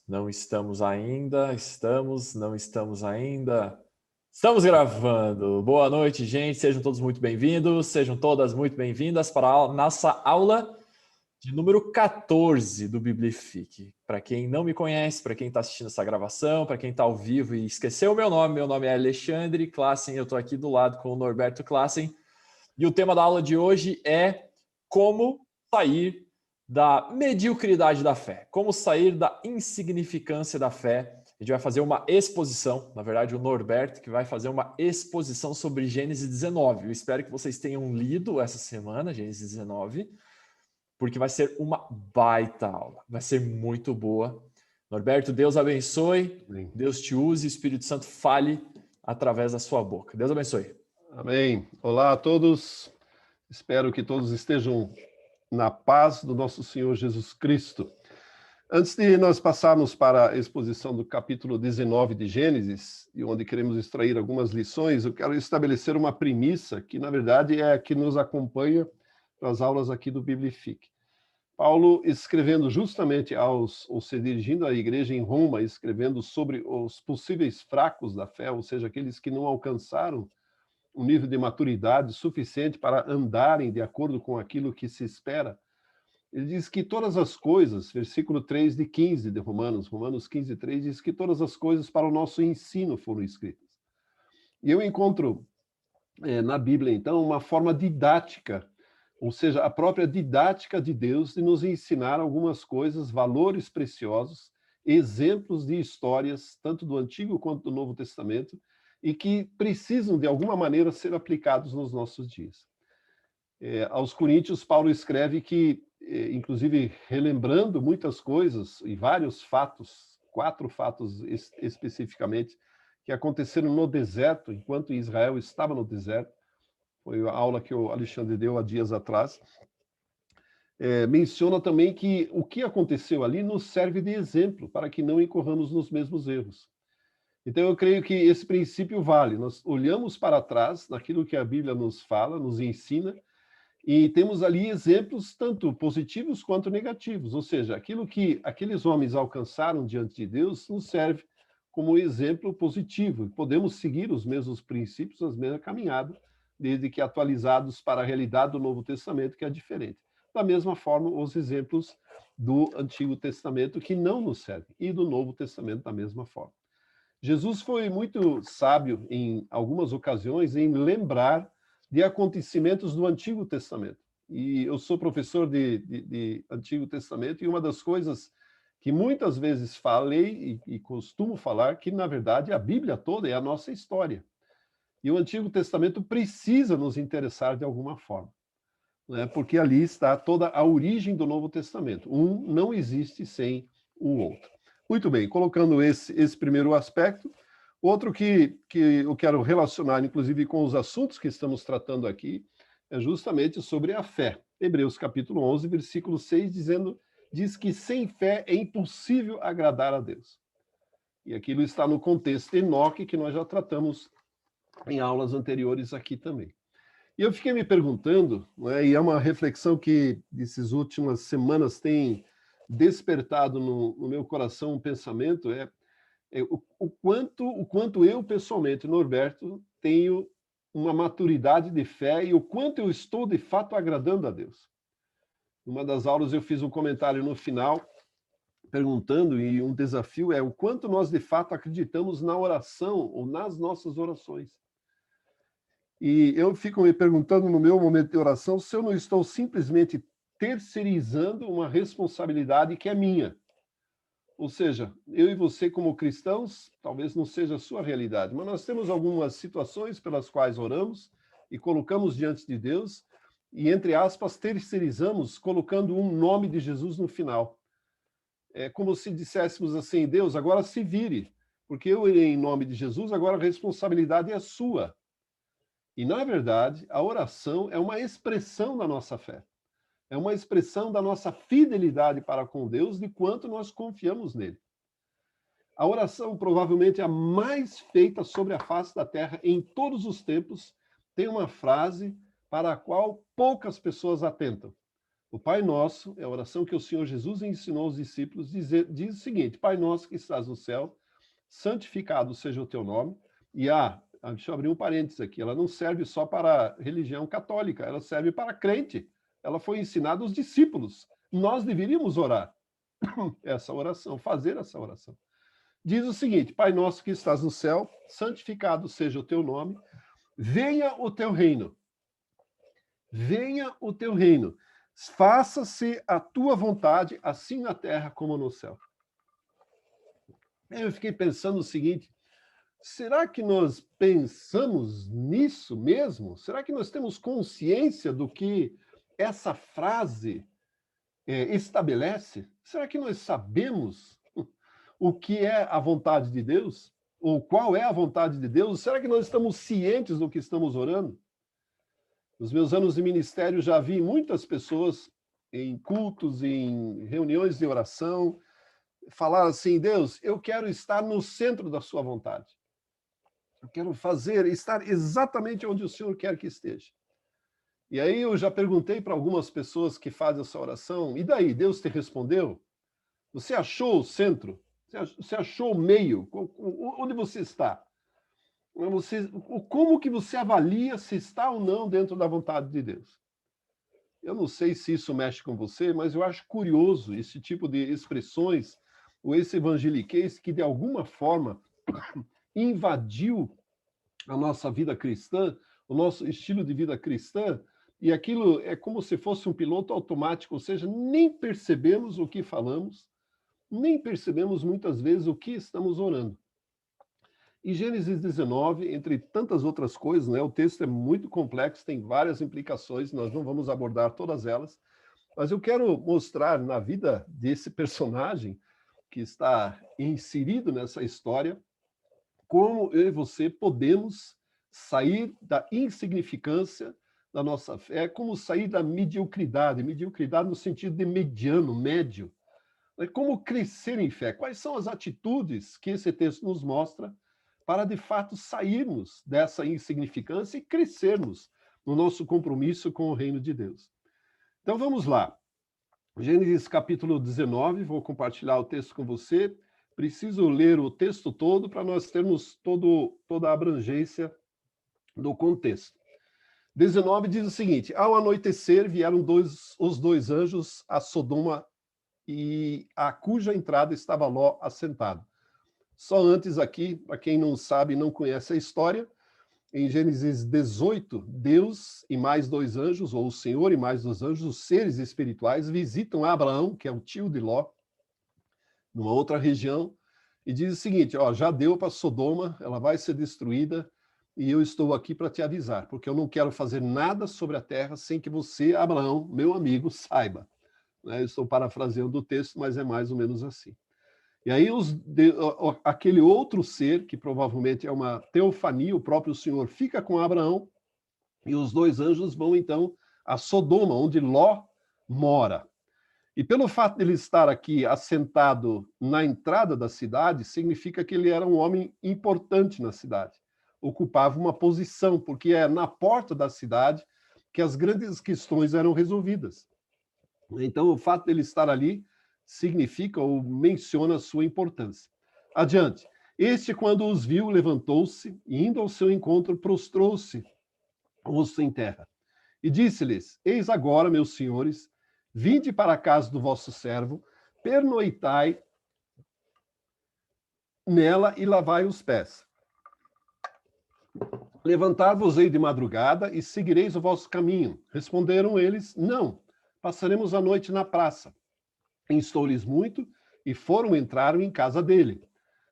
Não estamos ainda, não estamos ainda. Estamos gravando. Boa noite, gente. Sejam todos muito bem-vindos, sejam todas muito bem-vindas para a nossa aula de número 14 do Biblifique. Para quem não me conhece, para quem está assistindo essa gravação, para quem está ao vivo e esqueceu o meu nome é Alexandre Klassen, eu estou aqui do lado com o Norberto Klassen. E o tema da aula de hoje é como sair da mediocridade da fé, como sair da insignificância da fé. A gente vai fazer uma exposição, na verdade o Norberto que vai fazer uma exposição sobre Gênesis 19. Eu espero que vocês tenham lido essa semana, Gênesis 19, porque vai ser uma baita aula, vai ser muito boa. Norberto, Deus abençoe, Deus te use, o Espírito Santo fale através da sua boca. Deus abençoe. Amém. Olá a todos, espero que todos estejam na paz do nosso Senhor Jesus Cristo. Antes de nós passarmos para a exposição do capítulo 19 de Gênesis, e onde queremos extrair algumas lições, eu quero estabelecer uma premissa que, na verdade, é a que nos acompanha nas aulas aqui do Biblifique. Paulo, escrevendo justamente ou se dirigindo à igreja em Roma, escrevendo sobre os possíveis fracos da fé, ou seja, aqueles que não alcançaram um nível de maturidade suficiente para andarem de acordo com aquilo que se espera. Ele diz que todas as coisas, versículo 3 de 15 de Romanos 15, 3, diz que todas as coisas para o nosso ensino foram escritas. E eu encontro na Bíblia, então, uma forma didática, ou seja, a própria didática de Deus de nos ensinar algumas coisas, valores preciosos, exemplos de histórias, tanto do Antigo quanto do Novo Testamento, e que precisam, de alguma maneira, ser aplicados nos nossos dias. Aos Coríntios, Paulo escreve que, inclusive relembrando muitas coisas e vários fatos, 4 fatos especificamente, que aconteceram no deserto, enquanto Israel estava no deserto, foi a aula que o Alexandre deu há dias atrás, menciona também que o que aconteceu ali nos serve de exemplo para que não incorramos nos mesmos erros. Então, eu creio que esse princípio vale. Nós olhamos para trás, naquilo que a Bíblia nos fala, nos ensina, e temos ali exemplos tanto positivos quanto negativos. Ou seja, aquilo que aqueles homens alcançaram diante de Deus nos serve como exemplo positivo. Podemos seguir os mesmos princípios, as mesmas caminhadas, desde que atualizados para a realidade do Novo Testamento, que é diferente. Da mesma forma, os exemplos do Antigo Testamento, que não nos servem, e do Novo Testamento da mesma forma. Jesus foi muito sábio em algumas ocasiões em lembrar de acontecimentos do Antigo Testamento. E eu sou professor de Antigo Testamento e uma das coisas que muitas vezes falei e costumo falar que, na verdade, a Bíblia toda é a nossa história. E o Antigo Testamento precisa nos interessar de alguma forma, né? Porque ali está toda a origem do Novo Testamento. Um não existe sem o outro. Muito bem, colocando esse primeiro aspecto, outro que eu quero relacionar, inclusive, com os assuntos que estamos tratando aqui, é justamente sobre a fé. Hebreus capítulo 11, versículo 6, diz que sem fé é impossível agradar a Deus. E aquilo está no contexto de Enoque, que nós já tratamos em aulas anteriores aqui também. E eu fiquei me perguntando, né, e é uma reflexão que essas últimas semanas tem despertado no meu coração um pensamento, o quanto eu, pessoalmente, Norberto, tenho uma maturidade de fé e o quanto eu estou, de fato, agradando a Deus. Numa das aulas eu fiz um comentário no final, perguntando, e um desafio é o quanto nós, de fato, acreditamos na oração ou nas nossas orações. E eu fico me perguntando no meu momento de oração se eu não estou simplesmente terceirizando uma responsabilidade que é minha. Ou seja, eu e você como cristãos, talvez não seja a sua realidade, mas nós temos algumas situações pelas quais oramos e colocamos diante de Deus e, entre aspas, terceirizamos colocando um nome de Jesus no final. É como se disséssemos assim, Deus, agora se vire, porque eu irei em nome de Jesus, agora a responsabilidade é sua. E, na verdade, a oração é uma expressão da nossa fé. É uma expressão da nossa fidelidade para com Deus, de quanto nós confiamos nele. A oração, provavelmente a mais feita sobre a face da terra em todos os tempos, tem uma frase para a qual poucas pessoas atentam. O Pai Nosso é a oração que o Senhor Jesus ensinou aos discípulos, diz o seguinte: Pai Nosso que estás no céu, santificado seja o teu nome. E deixa eu abrir um parênteses aqui, ela não serve só para a religião católica, ela serve para crente. Ela foi ensinada aos discípulos. Nós deveríamos orar essa oração, fazer essa oração. Diz o seguinte: Pai Nosso que estás no céu, santificado seja o teu nome, venha o teu reino. Venha o teu reino. Faça-se a tua vontade, assim na terra como no céu. Eu fiquei pensando o seguinte: será que nós pensamos nisso mesmo? Será que nós temos consciência do que essa frase estabelece? Será que nós sabemos o que é a vontade de Deus? Ou qual é a vontade de Deus? Será que nós estamos cientes do que estamos orando? Nos meus anos de ministério, já vi muitas pessoas em cultos, em reuniões de oração, falar assim: Deus, eu quero estar no centro da sua vontade. Eu quero estar exatamente onde o Senhor quer que esteja. E aí eu já perguntei para algumas pessoas que fazem essa oração: e daí, Deus te respondeu? Você achou o centro? Você achou o meio? Onde você está? Como que você avalia se está ou não dentro da vontade de Deus? Eu não sei se isso mexe com você, mas eu acho curioso esse tipo de expressões, ou esse evangeliquez que, de alguma forma, invadiu a nossa vida cristã, o nosso estilo de vida cristã, e aquilo é como se fosse um piloto automático, ou seja, nem percebemos o que falamos, nem percebemos muitas vezes o que estamos orando. Em Gênesis 19, entre tantas outras coisas, né, o texto é muito complexo, tem várias implicações, nós não vamos abordar todas elas, mas eu quero mostrar na vida desse personagem que está inserido nessa história, como eu e você podemos sair da insignificância da nossa fé, como sair da mediocridade no sentido de mediano, médio. Como crescer em fé? Quais são as atitudes que esse texto nos mostra para, de fato, sairmos dessa insignificância e crescermos no nosso compromisso com o reino de Deus? Então, vamos lá. Gênesis capítulo 19, vou compartilhar o texto com você. Preciso ler o texto todo para nós termos toda a abrangência do contexto. 19 diz o seguinte: ao anoitecer vieram os dois anjos a Sodoma, e a cuja entrada estava Ló assentado. Só antes aqui, para quem não sabe, não conhece a história, em Gênesis 18, Deus e mais dois anjos, ou o Senhor e mais dois anjos, os seres espirituais, visitam Abraão, que é o tio de Ló, numa outra região, e diz o seguinte: já deu para Sodoma, ela vai ser destruída, e eu estou aqui para te avisar, porque eu não quero fazer nada sobre a terra sem que você, Abraão, meu amigo, saiba. Eu estou parafraseando o texto, mas é mais ou menos assim. E aí aquele outro ser, que provavelmente é uma teofania, o próprio Senhor fica com Abraão, e os dois anjos vão então a Sodoma, onde Ló mora. E pelo fato de ele estar aqui assentado na entrada da cidade, significa que ele era um homem importante na cidade. Ocupava uma posição, porque é na porta da cidade que as grandes questões eram resolvidas. Então, o fato de ele estar ali significa ou menciona a sua importância. Adiante. Este, quando os viu, levantou-se e, indo ao seu encontro, prostrou-se, rosto em terra. E disse-lhes: eis agora, meus senhores, vinde para a casa do vosso servo, pernoitai nela e lavai os pés. Levantar-vos-ei de madrugada e seguireis o vosso caminho. Responderam eles: não, passaremos a noite na praça. Instou-lhes muito e entraram em casa dele.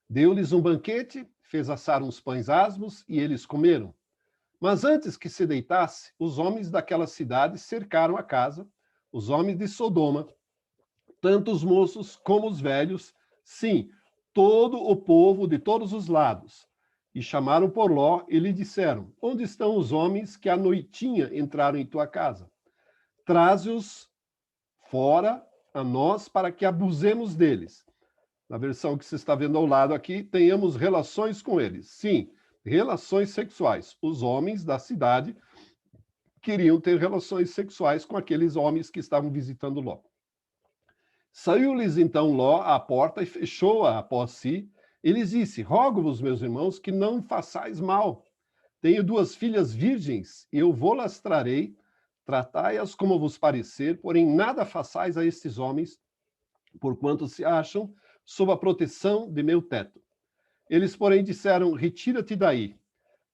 Deu-lhes um banquete, fez assar uns pães asmos e eles comeram. Mas antes que se deitasse, os homens daquela cidade cercaram a casa, os homens de Sodoma, tanto os moços como os velhos, sim, todo o povo de todos os lados. E chamaram por Ló e lhe disseram: onde estão os homens que à noitinha entraram em tua casa? Traze-os fora a nós para que abusemos deles. Na versão que você está vendo ao lado aqui, tenhamos relações com eles. Sim, relações sexuais. Os homens da cidade queriam ter relações sexuais com aqueles homens que estavam visitando Ló. Saiu-lhes então Ló à porta e fechou-a após si. E lhes disse: Rogo-vos, meus irmãos, que não façais mal. Tenho 2 filhas virgens, e eu vou-las trarei. Tratai-as como vos parecer, porém nada façais a estes homens, porquanto se acham sob a proteção de meu teto. Eles, porém, disseram: Retira-te daí.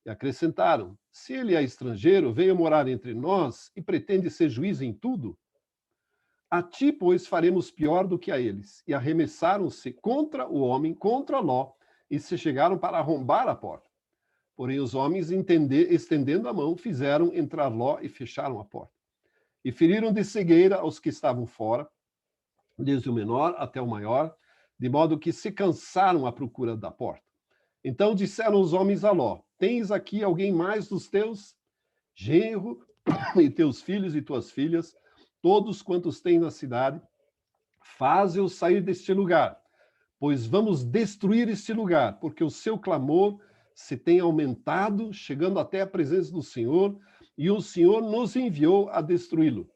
E acrescentaram: Se ele é estrangeiro, veio morar entre nós e pretende ser juiz em tudo, a ti, pois, faremos pior do que a eles. E arremessaram-se contra o homem, contra Ló, e se chegaram para arrombar a porta. Porém, os homens, estendendo a mão, fizeram entrar Ló e fecharam a porta. E feriram de cegueira aos que estavam fora, desde o menor até o maior, de modo que se cansaram à procura da porta. Então disseram os homens a Ló: Tens aqui alguém mais dos teus? Genro, e teus filhos e tuas filhas, todos quantos têm na cidade, faze-os sair deste lugar, pois vamos destruir este lugar, porque o seu clamor se tem aumentado, chegando até a presença do Senhor, e o Senhor nos enviou a destruí-lo.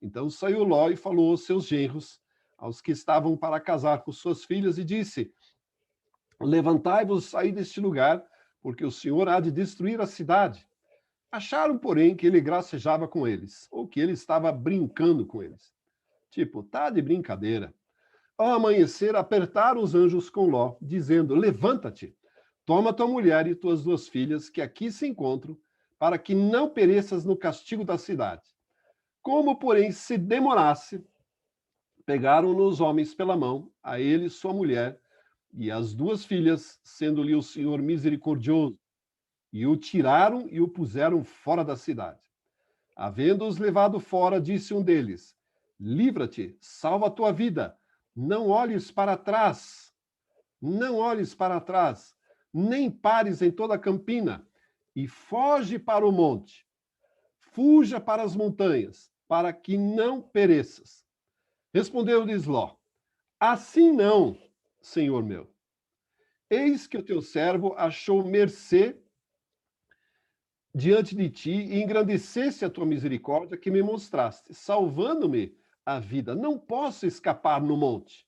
Então saiu Ló e falou aos seus genros, aos que estavam para casar com suas filhas, e disse: Levantai-vos, saí deste lugar, porque o Senhor há de destruir a cidade. Acharam, porém, que ele gracejava com eles, ou que ele estava brincando com eles. Tipo, tá de brincadeira. Ao amanhecer, apertaram os anjos com Ló, dizendo: Levanta-te, toma tua mulher e tuas 2 filhas, que aqui se encontram, para que não pereças no castigo da cidade. Como, porém, se demorasse, pegaram-no os homens pela mão, a ele, sua mulher, e as 2 filhas, sendo-lhe o Senhor misericordioso, e o tiraram e o puseram fora da cidade. Havendo-os levado fora, disse um deles: Livra-te, salva a tua vida, não olhes para trás, não olhes para trás, nem pares em toda a campina, e foge para o monte, fuja para as montanhas, para que não pereças. Respondeu-lhes Ló: Assim não, senhor meu. Eis que o teu servo achou mercê diante de ti e engrandecesse a tua misericórdia que me mostraste, salvando-me a vida. Não posso escapar no monte,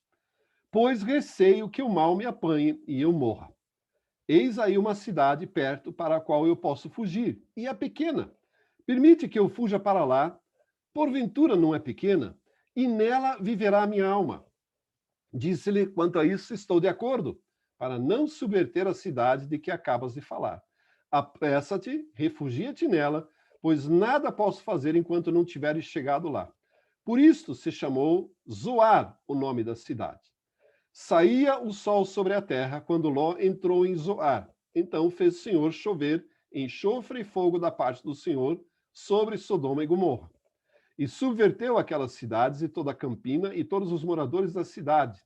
pois receio que o mal me apanhe e eu morra. Eis aí uma cidade perto para a qual eu posso fugir, e é pequena. Permite que eu fuja para lá, porventura não é pequena, e nela viverá a minha alma. Disse-lhe: Quanto a isso, estou de acordo, para não subverter a cidade de que acabas de falar. Apressa-te, refugia-te nela, pois nada posso fazer enquanto não tiveres chegado lá. Por isto se chamou Zoar, o nome da cidade. Saía o sol sobre a terra quando Ló entrou em Zoar. Então fez o Senhor chover enxofre e fogo da parte do Senhor sobre Sodoma e Gomorra. E subverteu aquelas cidades e toda a campina e todos os moradores da cidade,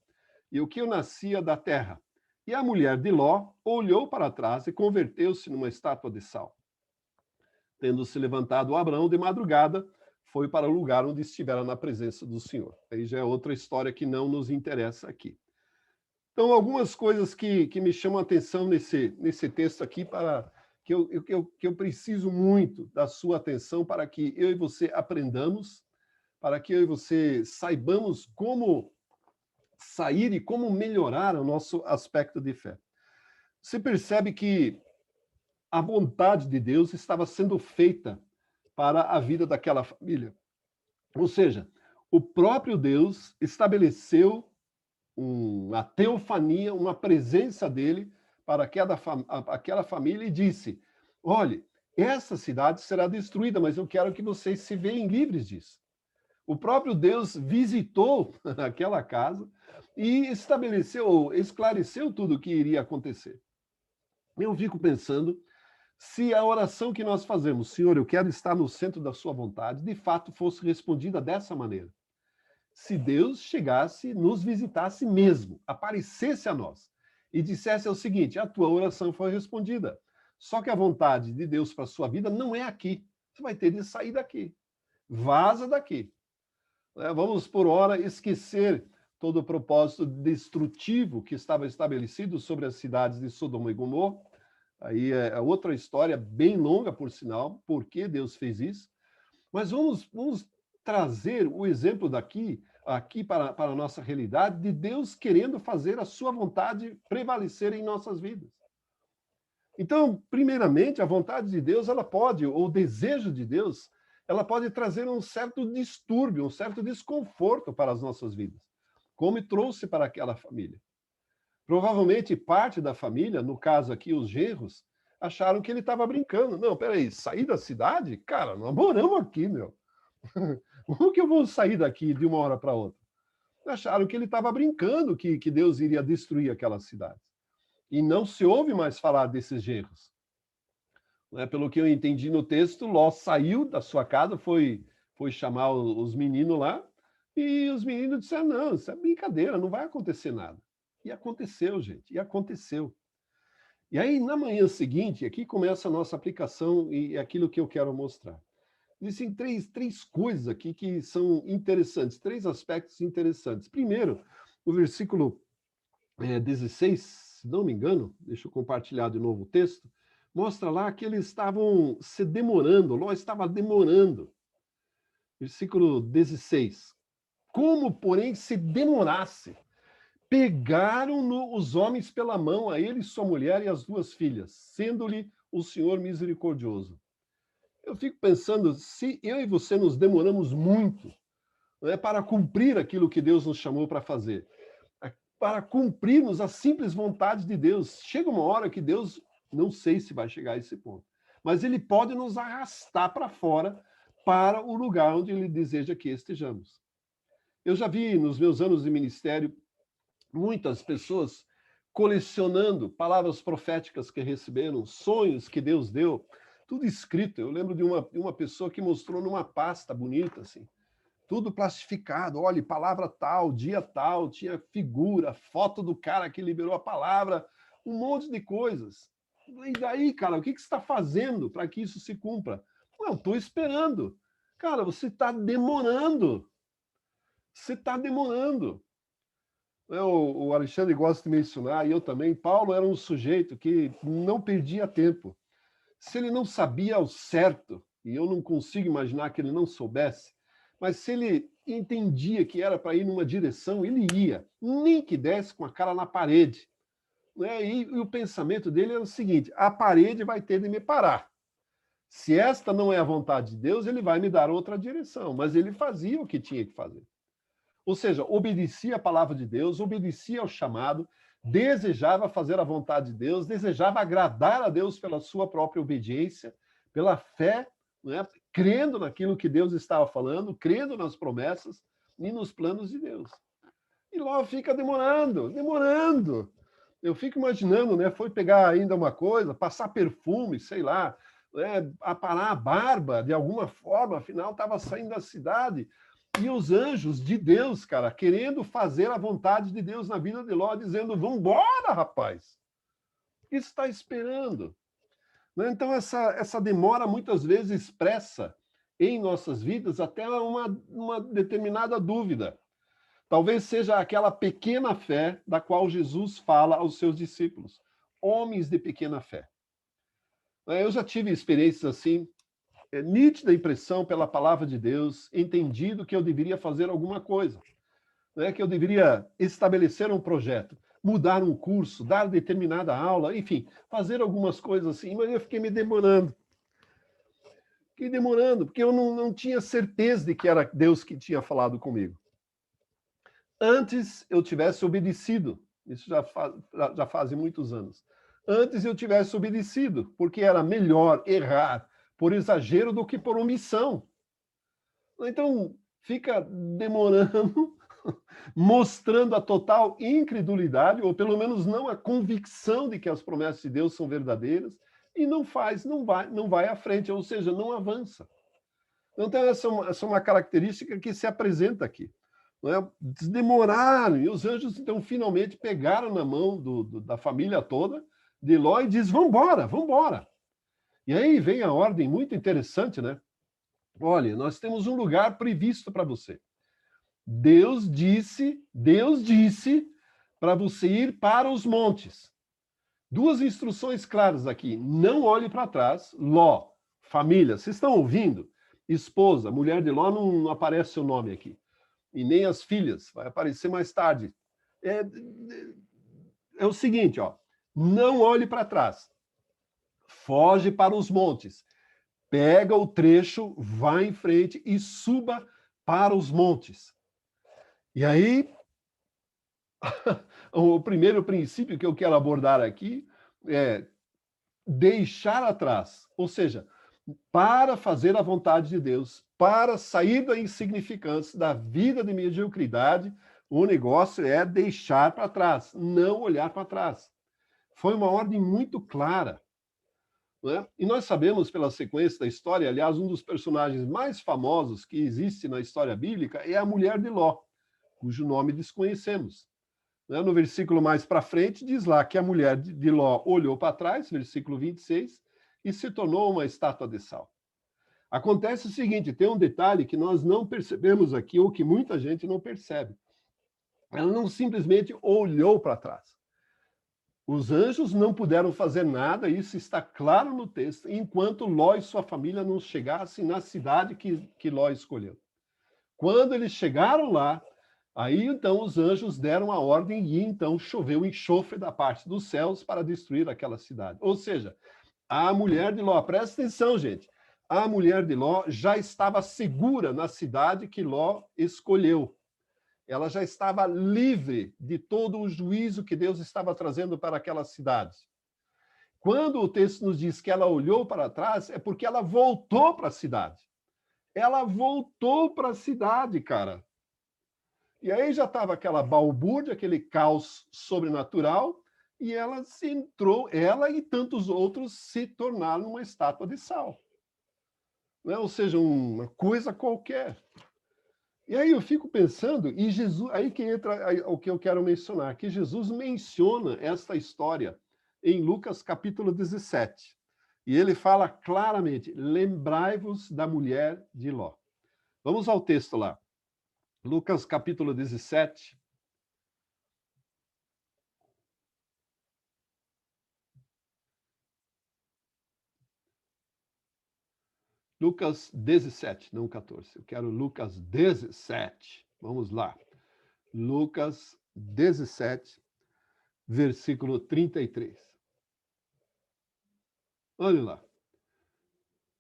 e o que nascia da terra. E a mulher de Ló olhou para trás e converteu-se numa estátua de sal. Tendo se levantado Abrão de madrugada, foi para o lugar onde estivera na presença do Senhor. Aí já é outra história que não nos interessa aqui. Então, algumas coisas que me chamam a atenção nesse texto aqui, para que eu preciso muito da sua atenção para que eu e você aprendamos, para que eu e você saibamos como sair e como melhorar o nosso aspecto de fé. Você percebe que a vontade de Deus estava sendo feita para a vida daquela família. Ou seja, o próprio Deus estabeleceu uma teofania, uma presença dele para aquela família e disse: olhe, essa cidade será destruída, mas eu quero que vocês se veem livres disso. O próprio Deus visitou aquela casa e estabeleceu, esclareceu tudo o que iria acontecer. Eu fico pensando se a oração que nós fazemos, Senhor, eu quero estar no centro da sua vontade, de fato fosse respondida dessa maneira. Se Deus chegasse, nos visitasse mesmo, aparecesse a nós e dissesse o seguinte: a tua oração foi respondida. Só que a vontade de Deus para a sua vida não é aqui. Você vai ter de sair daqui. Vaza daqui. Vamos, por hora, esquecer todo o propósito destrutivo que estava estabelecido sobre as cidades de Sodoma e Gomorra. Aí é outra história bem longa, por sinal, por que Deus fez isso. Mas vamos trazer o exemplo aqui para a nossa realidade, de Deus querendo fazer a sua vontade prevalecer em nossas vidas. Então, primeiramente, a vontade de Deus, ela pode, ou o desejo de Deus, ela pode trazer um certo distúrbio, um certo desconforto para as nossas vidas, como trouxe para aquela família. Provavelmente parte da família, no caso aqui os genros, acharam que ele estava brincando. Não, peraí, sair da cidade? Cara, nós moramos aqui, meu. Como que eu vou sair daqui de uma hora para outra? Acharam que ele estava brincando, que Deus iria destruir aquela cidade. E não se ouve mais falar desses genros. Pelo que eu entendi no texto, Ló saiu da sua casa, foi chamar os meninos lá, e os meninos disseram, não, isso é brincadeira, não vai acontecer nada. E aconteceu, gente, e aconteceu. E aí, na manhã seguinte, aqui começa a nossa aplicação e aquilo que eu quero mostrar. Existem três coisas aqui que são interessantes, três aspectos interessantes. Primeiro, o versículo 16, se não me engano, deixa eu compartilhar de novo o texto, mostra lá que eles estavam se demorando, Ló estava demorando. Versículo 16. Como, porém, se demorasse, pegaram-no os homens pela mão, a ele, sua mulher e as duas filhas, sendo-lhe o Senhor misericordioso. Eu fico pensando, se eu e você nos demoramos muito, né, para cumprir aquilo que Deus nos chamou para fazer, para cumprirmos a simples vontade de Deus, chega uma hora que Deus, não sei se vai chegar a esse ponto, mas ele pode nos arrastar para fora, para o lugar onde ele deseja que estejamos. Eu já vi nos meus anos de ministério muitas pessoas colecionando palavras proféticas que receberam, sonhos que Deus deu, tudo escrito. Eu lembro de uma pessoa que mostrou numa pasta bonita, assim, tudo plastificado. Olha, palavra tal, dia tal, tinha figura, foto do cara que liberou a palavra, um monte de coisas. E daí, cara, o que você está fazendo para que isso se cumpra? Não, estou esperando. Cara, você está demorando. Você está demorando. O Alexandre gosta de mencionar, e eu também, Paulo era um sujeito que não perdia tempo. Se ele não sabia ao certo, e eu não consigo imaginar que ele não soubesse, mas se ele entendia que era para ir numa direção, ele ia, nem que desse com a cara na parede. E o pensamento dele era o seguinte, a parede vai ter de me parar. Se esta não é a vontade de Deus, ele vai me dar outra direção, mas ele fazia o que tinha que fazer. Ou seja, obedecia a palavra de Deus, obedecia ao chamado, desejava fazer a vontade de Deus, desejava agradar a Deus pela sua própria obediência, pela fé, né? Crendo naquilo que Deus estava falando, crendo nas promessas e nos planos de Deus. E Ló fica demorando. Eu fico imaginando, né? Foi pegar ainda uma coisa, passar perfume, sei lá, aparar a barba de alguma forma, afinal estava saindo da cidade. E os anjos de Deus, cara, querendo fazer a vontade de Deus na vida de Ló, dizendo, vambora, rapaz. O que está esperando? Então, essa demora muitas vezes expressa em nossas vidas até uma determinada dúvida. Talvez seja aquela pequena fé da qual Jesus fala aos seus discípulos. Homens de pequena fé. Eu já tive experiências assim, nítida impressão pela palavra de Deus, entendido que eu deveria fazer alguma coisa, né? Que eu deveria estabelecer um projeto, mudar um curso, dar determinada aula, enfim, fazer algumas coisas assim, mas eu fiquei me demorando. Fiquei demorando, porque eu não tinha certeza de que era Deus que tinha falado comigo. Antes eu tivesse obedecido, isso já fazem muitos anos, antes eu tivesse obedecido, porque era melhor errar por exagero do que por omissão. Então, fica demorando, mostrando a total incredulidade, ou pelo menos não a convicção de que as promessas de Deus são verdadeiras, e não vai à frente, ou seja, não avança. Então, essa é uma característica que se apresenta aqui. Demoraram, e os anjos, então, finalmente pegaram na mão da família toda de Ló e diz, vambora. E aí vem a ordem muito interessante, né? Olha, nós temos um lugar previsto para você. Deus disse para você ir para os montes. Duas instruções claras aqui. Não olhe para trás. Ló, família, vocês estão ouvindo? esposa, mulher de Ló, não aparece o nome aqui. E nem as filhas, vai aparecer mais tarde. É o seguinte, ó, não olhe para trás. Foge para os montes. Pega o trecho, vá em frente e suba para os montes. E aí, o primeiro princípio que eu quero abordar aqui é deixar atrás, ou seja, para fazer a vontade de Deus, para sair da insignificância, da vida de mediocridade, o negócio é deixar para trás, não olhar para trás. Foi uma ordem muito clara. Né? E nós sabemos pela sequência da história, aliás, um dos personagens mais famosos que existe na história bíblica é a mulher de Ló, cujo nome desconhecemos. No versículo mais para frente, diz lá que a mulher de Ló olhou para trás, versículo 26, e se tornou uma estátua de sal. Acontece o seguinte, tem um detalhe que nós não percebemos aqui, ou que muita gente não percebe. Ela não simplesmente olhou para trás. Os anjos não puderam fazer nada, isso está claro no texto, enquanto Ló e sua família não chegassem na cidade que Ló escolheu. Quando eles chegaram lá, aí então os anjos deram a ordem e então choveu enxofre da parte dos céus para destruir aquela cidade. Ou seja, a mulher de Ló, presta atenção, gente, a mulher de Ló já estava segura na cidade que Ló escolheu. Ela já estava livre de todo o juízo que Deus estava trazendo para aquela cidade. Quando o texto nos diz que ela olhou para trás, é porque ela voltou para a cidade. Ela voltou para a cidade, cara. E aí já estava aquela balbúrdia, aquele caos sobrenatural, e ela se entrou, ela e tantos outros se tornaram uma estátua de sal. Né? Ou seja, uma coisa qualquer. E aí eu fico pensando, e Jesus, aí que entra o que eu quero mencionar, que Jesus menciona esta história em Lucas capítulo 17. E ele fala claramente, lembrai-vos da mulher de Ló. Vamos ao texto lá. Lucas capítulo 17. Lucas 17, não 14. Eu quero Lucas 17. Vamos lá. Lucas 17, versículo 33. Olha lá.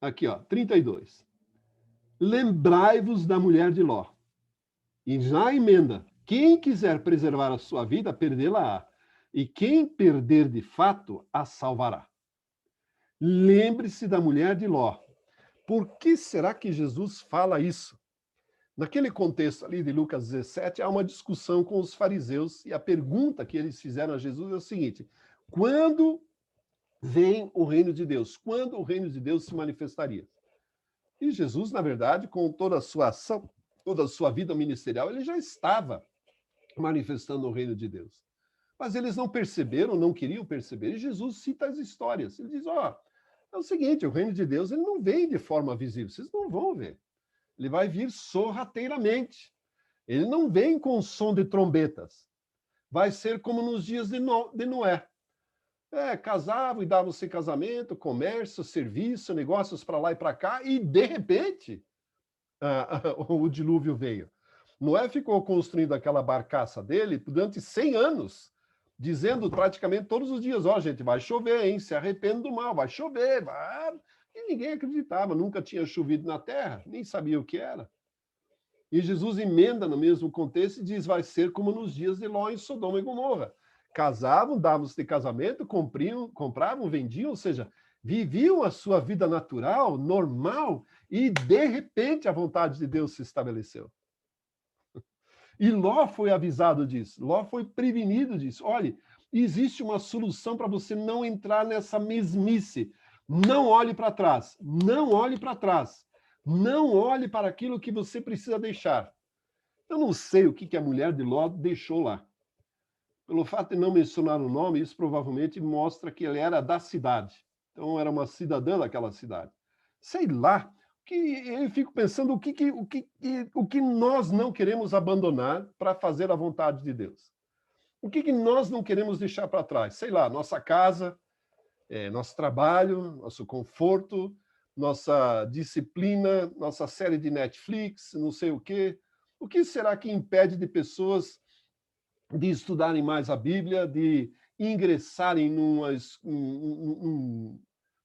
Aqui, ó, 32. Lembrai-vos da mulher de Ló. E já emenda. Quem quiser preservar a sua vida, perdê-la-á. E quem perder de fato, a salvará. Lembre-se da mulher de Ló. Por que será que Jesus fala isso? Naquele contexto ali de Lucas 17, há uma discussão com os fariseus, e a pergunta que eles fizeram a Jesus é o seguinte: quando vem o reino de Deus? Quando o reino de Deus se manifestaria? E Jesus, na verdade, com toda a sua ação, toda a sua vida ministerial, ele já estava manifestando o reino de Deus. Mas eles não perceberam, não queriam perceber, e Jesus cita as histórias. Ele diz, é o seguinte, o reino de Deus ele não vem de forma visível, vocês não vão ver. Ele vai vir sorrateiramente. Ele não vem com som de trombetas. Vai ser como nos dias de Noé. Casavam e davam-se casamento, comércio, serviço, negócios para lá e para cá, e de repente o dilúvio veio. Noé ficou construindo aquela barcaça dele durante 100 anos, dizendo praticamente todos os dias, gente, vai chover, hein? Se arrependa do mal, vai chover, vai... E ninguém acreditava, nunca tinha chovido na terra, nem sabia o que era. E Jesus emenda no mesmo contexto e diz, vai ser como nos dias de Ló em Sodoma e Gomorra. Casavam, davam-se de casamento, compravam, vendiam, ou seja, viviam a sua vida natural, normal, e de repente a vontade de Deus se estabeleceu. E Ló foi avisado disso, Ló foi prevenido disso. Olha, existe uma solução para você não entrar nessa mesmice. Não olhe para trás, não olhe para trás. Não olhe para aquilo que você precisa deixar. Eu não sei o que a mulher de Ló deixou lá. Pelo fato de não mencionar o nome, isso provavelmente mostra que ela era da cidade. Então, era uma cidadã daquela cidade. Sei lá, eu fico pensando o que nós não queremos abandonar para fazer a vontade de Deus. O que nós não queremos deixar para trás? Sei lá, nossa casa, nosso trabalho, nosso conforto, nossa disciplina, nossa série de Netflix, não sei o quê. O que será que impede de pessoas de estudarem mais a Bíblia, de ingressarem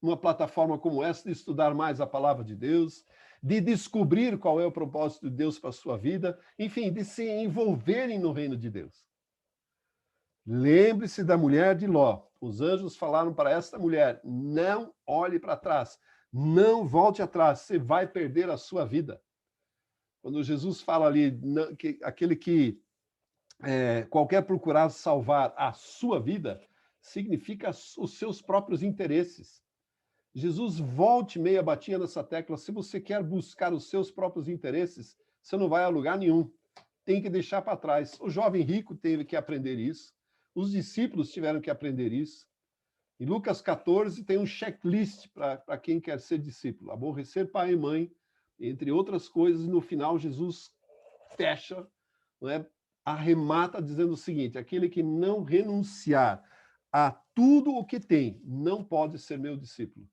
numa plataforma como essa, de estudar mais a palavra de Deus, de descobrir qual é o propósito de Deus para a sua vida, enfim, de se envolverem no reino de Deus? Lembre-se da mulher de Ló. Os anjos falaram para esta mulher: não olhe para trás, não volte atrás, você vai perder a sua vida. Quando Jesus fala ali que aquele que qualquer procurar salvar a sua vida, significa os seus próprios interesses. Jesus volte meia batia nessa tecla: se você quer buscar os seus próprios interesses, você não vai a lugar nenhum. Tem que deixar para trás. O jovem rico teve que aprender isso. Os discípulos tiveram que aprender isso. Em Lucas 14 tem um checklist para quem quer ser discípulo. Aborrecer pai e mãe, entre outras coisas, e no final Jesus fecha, não é? Arremata dizendo o seguinte: aquele que não renunciar a tudo o que tem, não pode ser meu discípulo.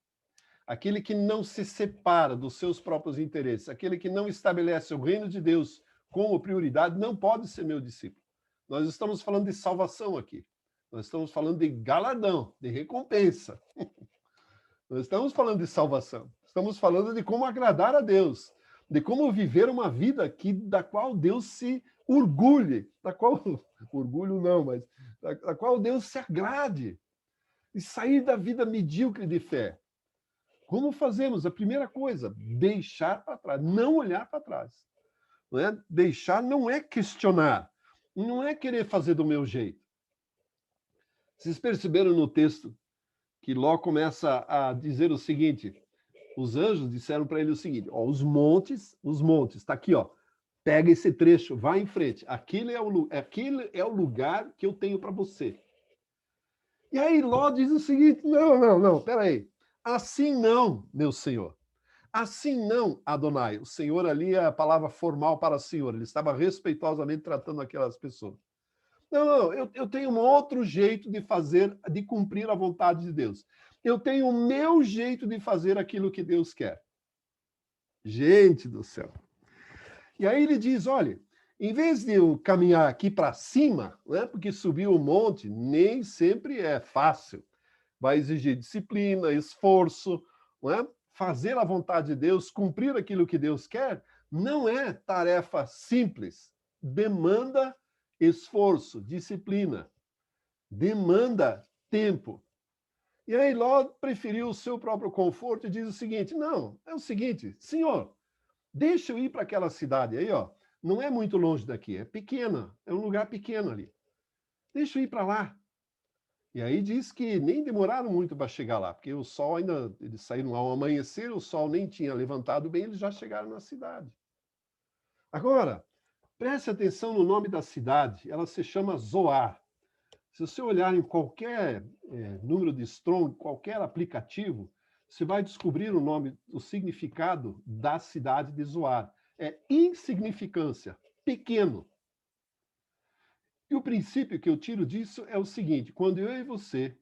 Aquele que não se separa dos seus próprios interesses, aquele que não estabelece o reino de Deus como prioridade, não pode ser meu discípulo. Nós estamos falando de salvação aqui. Nós estamos falando de galardão, de recompensa. Nós estamos falando de salvação. Estamos falando de como agradar a Deus, de como viver uma vida da qual Deus se orgulhe, da qual orgulho não, mas da qual Deus se agrade, e sair da vida medíocre de fé. Como fazemos? A primeira coisa, deixar para trás, não olhar para trás. Não é? Deixar não é questionar, não é querer fazer do meu jeito. Vocês perceberam no texto que Ló começa a dizer o seguinte: os anjos disseram para ele o seguinte: ó, os montes, está aqui, ó, pega esse trecho, vai em frente, aquele é o lugar que eu tenho para você. E aí Ló diz o seguinte: não, peraí, assim não, meu senhor. Assim não, Adonai. O senhor ali é a palavra formal para senhor. Ele estava respeitosamente tratando aquelas pessoas. Não, eu tenho um outro jeito de fazer, de cumprir a vontade de Deus. Eu tenho o meu jeito de fazer aquilo que Deus quer. Gente do céu. E aí ele diz, olha, em vez de eu caminhar aqui para cima, né, porque subir o monte nem sempre é fácil. Vai exigir disciplina, esforço, não é? Fazer a vontade de Deus, cumprir aquilo que Deus quer, não é tarefa simples. Demanda esforço, disciplina. Demanda tempo. E aí Ló preferiu o seu próprio conforto e diz o seguinte: não, é o seguinte, senhor, deixa eu ir para aquela cidade aí, ó. Não é muito longe daqui, é pequena, é um lugar pequeno ali. Deixa eu ir para lá. E aí diz que nem demoraram muito para chegar lá, porque o sol ainda, eles saíram ao amanhecer, o sol nem tinha levantado bem, eles já chegaram na cidade. Agora, preste atenção no nome da cidade, ela se chama Zoar. Se você olhar em qualquer número de Strong, qualquer aplicativo, você vai descobrir o nome, o significado da cidade de Zoar. É insignificância, pequeno. E o princípio que eu tiro disso é o seguinte: quando eu e você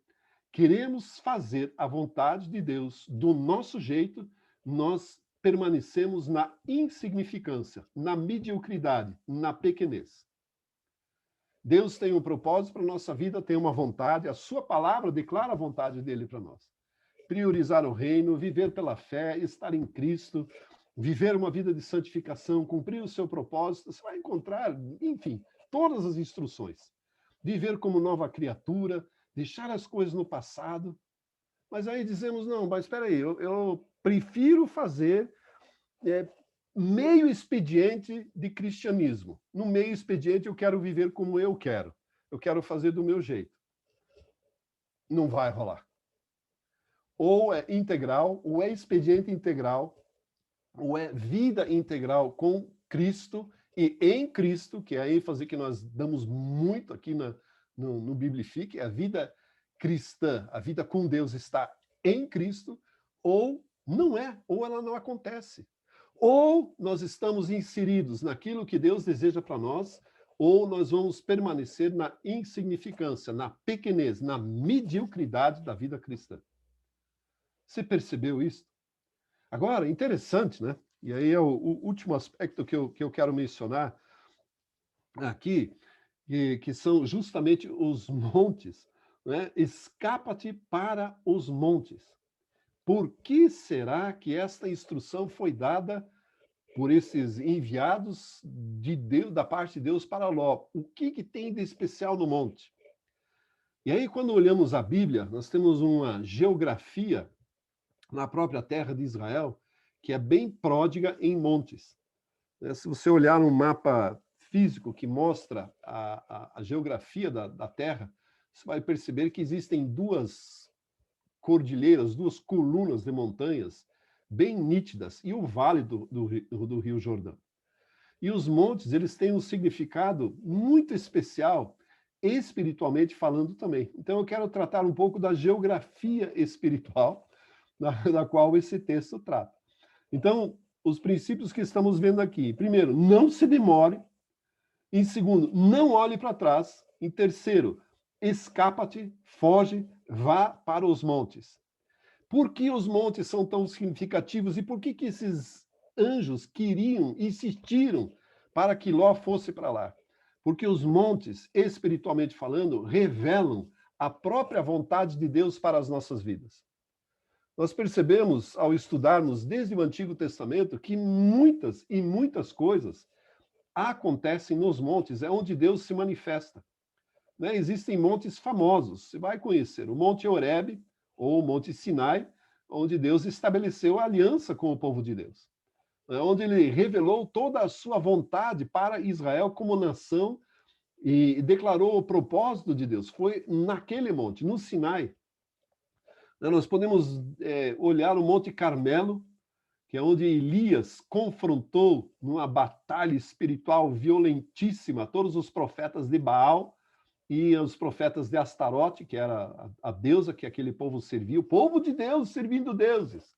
queremos fazer a vontade de Deus do nosso jeito, nós permanecemos na insignificância, na mediocridade, na pequenez. Deus tem um propósito para a nossa vida, tem uma vontade, a sua palavra declara a vontade dele para nós. Priorizar o reino, viver pela fé, estar em Cristo, viver uma vida de santificação, cumprir o seu propósito, você vai encontrar, enfim, todas as instruções. Viver como nova criatura, deixar as coisas no passado. Mas aí dizemos, não, mas espera aí, eu prefiro fazer meio expediente de cristianismo. No meio expediente eu quero viver como eu quero. Eu quero fazer do meu jeito. Não vai rolar. Ou é integral, ou é expediente integral, ou é vida integral com Cristo e em Cristo, que é a ênfase que nós damos muito aqui no Biblifique, a vida cristã, a vida com Deus está em Cristo, ou não é, ou ela não acontece. Ou nós estamos inseridos naquilo que Deus deseja para nós, ou nós vamos permanecer na insignificância, na pequenez, na mediocridade da vida cristã. Você percebeu isso? Agora, interessante, né? E aí é o último aspecto que eu quero mencionar aqui, que são justamente os montes, né? Escapa-te para os montes. Por que será que esta instrução foi dada por esses enviados de Deus, da parte de Deus para Ló? O que tem de especial no monte? E aí, quando olhamos a Bíblia, nós temos uma geografia na própria terra de Israel que é bem pródiga em montes. Se você olhar um mapa físico que mostra a geografia da Terra, você vai perceber que existem duas cordilheiras, duas colunas de montanhas bem nítidas, e o vale do Rio Jordão. E os montes, eles têm um significado muito especial, espiritualmente falando também. Então eu quero tratar um pouco da geografia espiritual, da qual esse texto trata. Então, os princípios que estamos vendo aqui. Primeiro, não se demore. Em segundo, não olhe para trás. Em terceiro, escapa-te, foge, vá para os montes. Por que os montes são tão significativos e por que esses anjos queriam, insistiram para que Ló fosse para lá? Porque os montes, espiritualmente falando, revelam a própria vontade de Deus para as nossas vidas. Nós percebemos, ao estudarmos desde o Antigo Testamento, que muitas coisas acontecem nos montes, é onde Deus se manifesta. Né? Existem montes famosos. Você vai conhecer o Monte Horebe, ou o Monte Sinai, onde Deus estabeleceu a aliança com o povo de Deus. Onde ele revelou toda a sua vontade para Israel como nação e declarou o propósito de Deus. Foi naquele monte, no Sinai. Nós podemos olhar o Monte Carmelo, que é onde Elias confrontou, numa batalha espiritual violentíssima, todos os profetas de Baal e os profetas de Astarote, que era a deusa que aquele povo servia, o povo de Deus servindo deuses.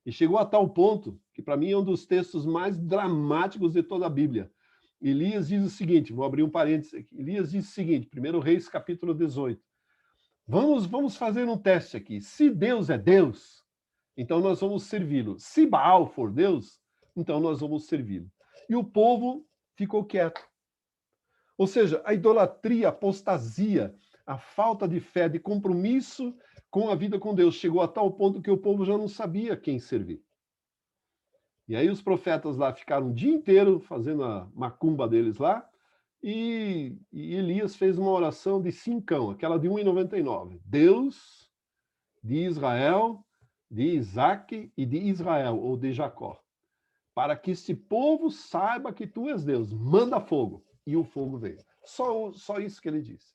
E chegou a tal ponto, que para mim é um dos textos mais dramáticos de toda a Bíblia. Elias diz o seguinte, vou abrir um parênteses aqui, Elias diz o seguinte, 1 Reis capítulo 18, vamos fazer um teste aqui, se Deus é Deus, então nós vamos servi-lo. Se Baal for Deus, então nós vamos servi-lo. E o povo ficou quieto. Ou seja, a idolatria, a apostasia, a falta de fé, de compromisso com a vida com Deus chegou a tal ponto que o povo já não sabia quem servir. E aí os profetas lá ficaram o dia inteiro fazendo a macumba deles lá, e Elias fez uma oração de cincão, aquela de 1,99. Deus de Israel, de Isaac e de Israel, ou de Jacó, para que este povo saiba que tu és Deus, manda fogo. E o fogo veio. Só isso que ele disse.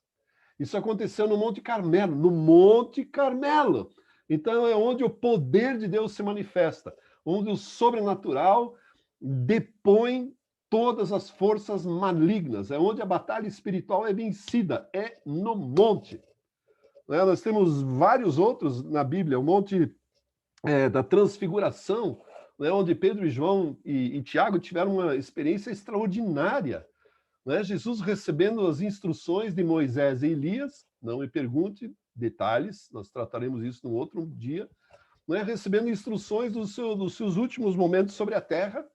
Isso aconteceu no Monte Carmelo, no Monte Carmelo. Então é onde o poder de Deus se manifesta, onde o sobrenatural depõe todas as forças malignas, é onde a batalha espiritual é vencida, é no monte. Nós temos vários outros na Bíblia, o Monte da Transfiguração, onde Pedro e João e Tiago tiveram uma experiência extraordinária. Jesus recebendo as instruções de Moisés e Elias, não me pergunte detalhes, nós trataremos isso num outro dia, recebendo instruções dos seus últimos momentos sobre a terra,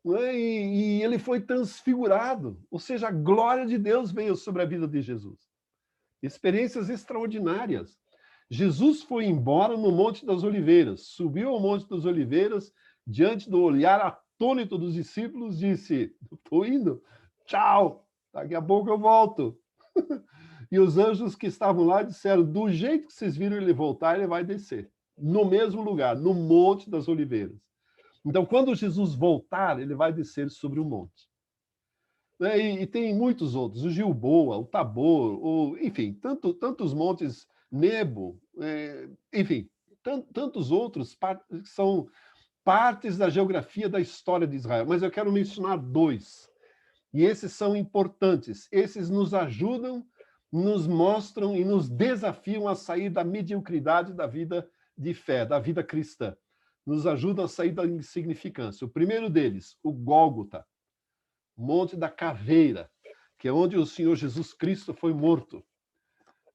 e ele foi transfigurado, ou seja, a glória de Deus veio sobre a vida de Jesus. Experiências extraordinárias. Jesus foi embora no Monte das Oliveiras, subiu ao Monte das Oliveiras, diante do olhar atônito dos discípulos, disse, estou indo, tchau, daqui a pouco eu volto. E os anjos que estavam lá disseram, do jeito que vocês viram ele voltar, ele vai descer. No mesmo lugar, no Monte das Oliveiras. Então, quando Jesus voltar, ele vai descer sobre o monte. E tem muitos outros, o Gilboa, o Tabor, enfim, tantos montes, Nebo, enfim, tantos outros que são partes da geografia da história de Israel. Mas eu quero mencionar dois. E esses são importantes. Esses nos ajudam, nos mostram e nos desafiam a sair da mediocridade da vida de fé, da vida cristã. Nos ajudam a sair da insignificância. O primeiro deles, o Gólgota, Monte da Caveira, que é onde o Senhor Jesus Cristo foi morto.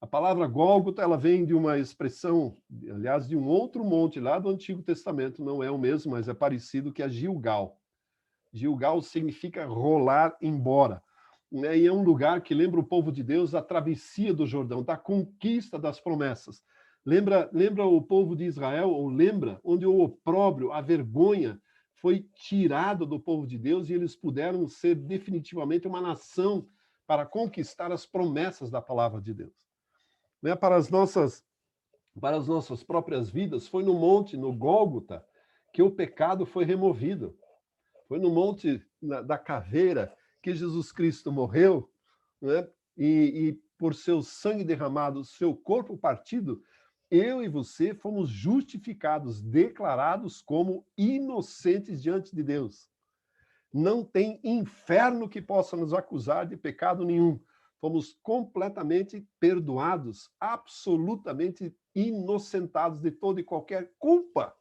A palavra Gólgota, ela vem de uma expressão, aliás, de um outro monte lá do Antigo Testamento, não é o mesmo, mas é parecido, que é Gilgal. Gilgal significa rolar embora, né? E é um lugar que lembra o povo de Deus da travessia do Jordão, da conquista das promessas. Lembra o povo de Israel, ou lembra onde o opróbrio, a vergonha, foi tirado do povo de Deus e eles puderam ser definitivamente uma nação para conquistar as promessas da palavra de Deus. Né? Para as nossas próprias vidas, foi no monte, no Gólgota, que o pecado foi removido. Foi no monte da caveira que Jesus Cristo morreu, né? E por seu sangue derramado, seu corpo partido, eu e você fomos justificados, declarados como inocentes diante de Deus. Não tem inferno que possa nos acusar de pecado nenhum. Fomos completamente perdoados, absolutamente inocentados de toda e qualquer culpa.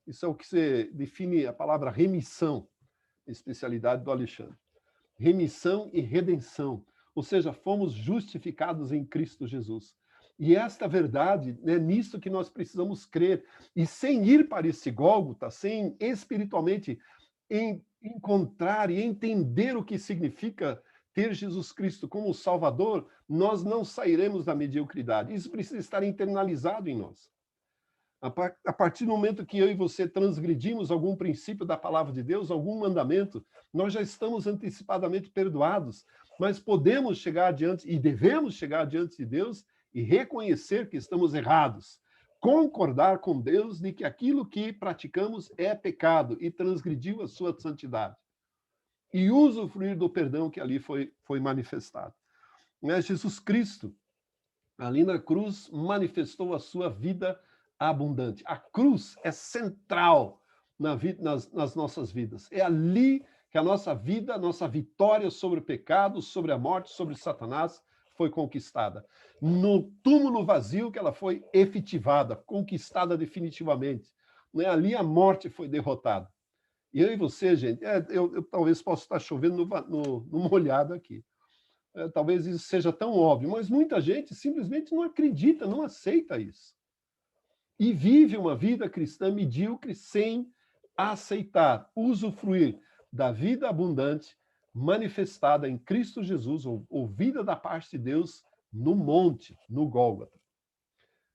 Isso é o que se define a palavra remissão, especialidade do Alexandre. Remissão e redenção, ou seja, fomos justificados em Cristo Jesus. E esta verdade, é nisso que nós precisamos crer. E sem ir para esse Gólgota, sem espiritualmente encontrar e entender o que significa ter Jesus Cristo como Salvador, nós não sairemos da mediocridade. Isso precisa estar internalizado em nós. A partir do momento que eu e você transgredimos algum princípio da palavra de Deus, algum mandamento, nós já estamos antecipadamente perdoados, mas podemos chegar adiante e devemos chegar diante de Deus e reconhecer que estamos errados, concordar com Deus de que aquilo que praticamos é pecado e transgrediu a sua santidade, e usufruir do perdão que ali foi manifestado. Mas Jesus Cristo, ali na cruz, manifestou a sua vida abundante. A cruz é central nas nossas vidas. É ali que a nossa vida, a nossa vitória sobre o pecado, sobre a morte, sobre Satanás, foi conquistada. No túmulo vazio que ela foi efetivada, conquistada definitivamente. Ali a morte foi derrotada. E eu e você, gente, eu talvez possa estar chovendo no molhado aqui. Talvez isso seja tão óbvio, mas muita gente simplesmente não acredita, não aceita isso. E vive uma vida cristã medíocre sem aceitar, usufruir da vida abundante manifestada em Cristo Jesus, ou vida da parte de Deus no monte, no Gólgota.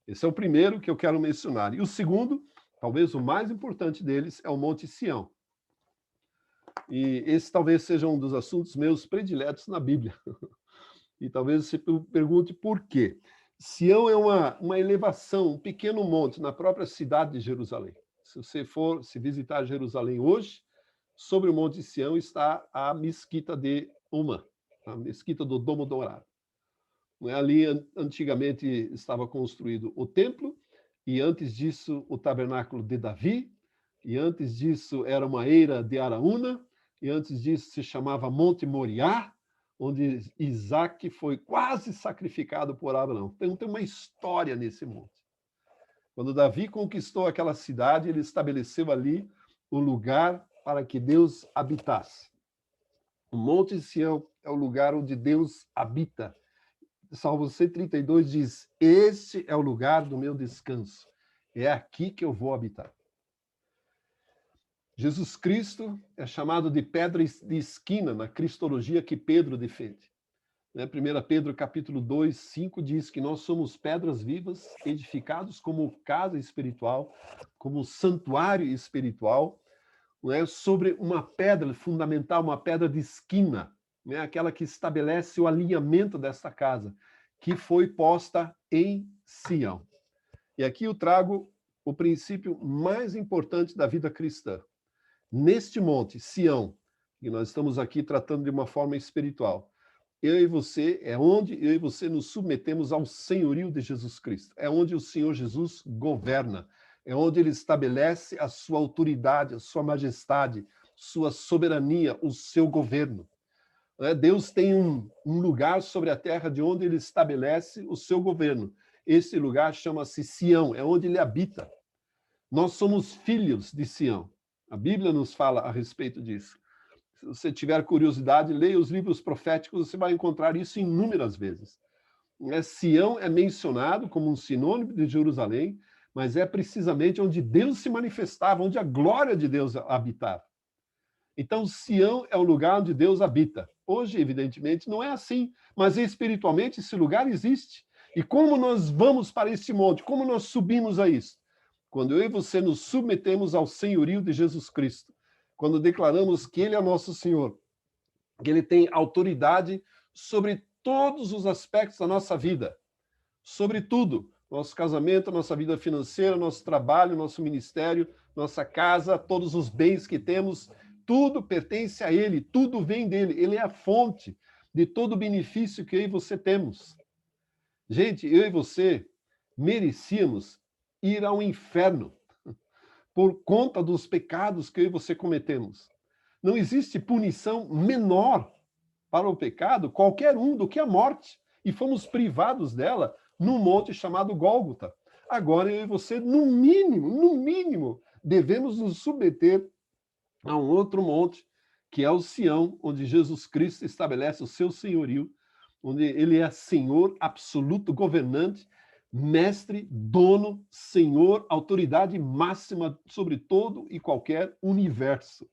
Esse é o primeiro que eu quero mencionar. E o segundo, talvez o mais importante deles, é o Monte Sião. E esse talvez seja um dos assuntos meus prediletos na Bíblia. E talvez você pergunte por quê. Sião é uma elevação, um pequeno monte na própria cidade de Jerusalém. Se você for visitar Jerusalém hoje, sobre o Monte Sião está a Mesquita de Uma, a Mesquita do Domo Dourado. Ali, antigamente, estava construído o templo, e antes disso, o tabernáculo de Davi, e antes disso, era uma eira de Araúna, e antes disso, se chamava Monte Moriá, onde Isaac foi quase sacrificado por Abraão. Então, tem uma história nesse monte. Quando Davi conquistou aquela cidade, ele estabeleceu ali o lugar para que Deus habitasse. O Monte Sião é o lugar onde Deus habita. Salmo 132 diz: este é o lugar do meu descanso. É aqui que eu vou habitar. Jesus Cristo é chamado de pedra de esquina na cristologia que Pedro defende. 1 Pedro capítulo 2, 5 diz que nós somos pedras vivas, edificados como casa espiritual, como santuário espiritual, sobre uma pedra fundamental, uma pedra de esquina, aquela que estabelece o alinhamento desta casa, que foi posta em Sião. E aqui eu trago o princípio mais importante da vida cristã. Neste monte, Sião, que nós estamos aqui tratando de uma forma espiritual, eu e você, é onde eu e você nos submetemos ao senhorio de Jesus Cristo. É onde o Senhor Jesus governa. É onde ele estabelece a sua autoridade, a sua majestade, sua soberania, o seu governo. Deus tem um lugar sobre a terra de onde ele estabelece o seu governo. Esse lugar chama-se Sião, é onde ele habita. Nós somos filhos de Sião. A Bíblia nos fala a respeito disso. Se você tiver curiosidade, leia os livros proféticos, você vai encontrar isso inúmeras vezes. Sião é mencionado como um sinônimo de Jerusalém, mas é precisamente onde Deus se manifestava, onde a glória de Deus habitava. Então, Sião é o lugar onde Deus habita. Hoje, evidentemente, não é assim, mas espiritualmente esse lugar existe. E como nós vamos para este monte? Como nós subimos a isso? Quando eu e você nos submetemos ao senhorio de Jesus Cristo, quando declaramos que Ele é nosso Senhor, que Ele tem autoridade sobre todos os aspectos da nossa vida, sobre tudo, nosso casamento, nossa vida financeira, nosso trabalho, nosso ministério, nossa casa, todos os bens que temos, tudo pertence a Ele, tudo vem dele, Ele é a fonte de todo o benefício que eu e você temos. Gente, eu e você merecíamos ir ao inferno por conta dos pecados que eu e você cometemos. Não existe punição menor para o pecado, qualquer um, do que a morte. E fomos privados dela num monte chamado Gólgota. Agora eu e você, no mínimo, devemos nos submeter a um outro monte, que é o Sião, onde Jesus Cristo estabelece o seu senhorio, onde ele é Senhor absoluto, governante, mestre, dono, senhor, autoridade máxima sobre todo e qualquer universo.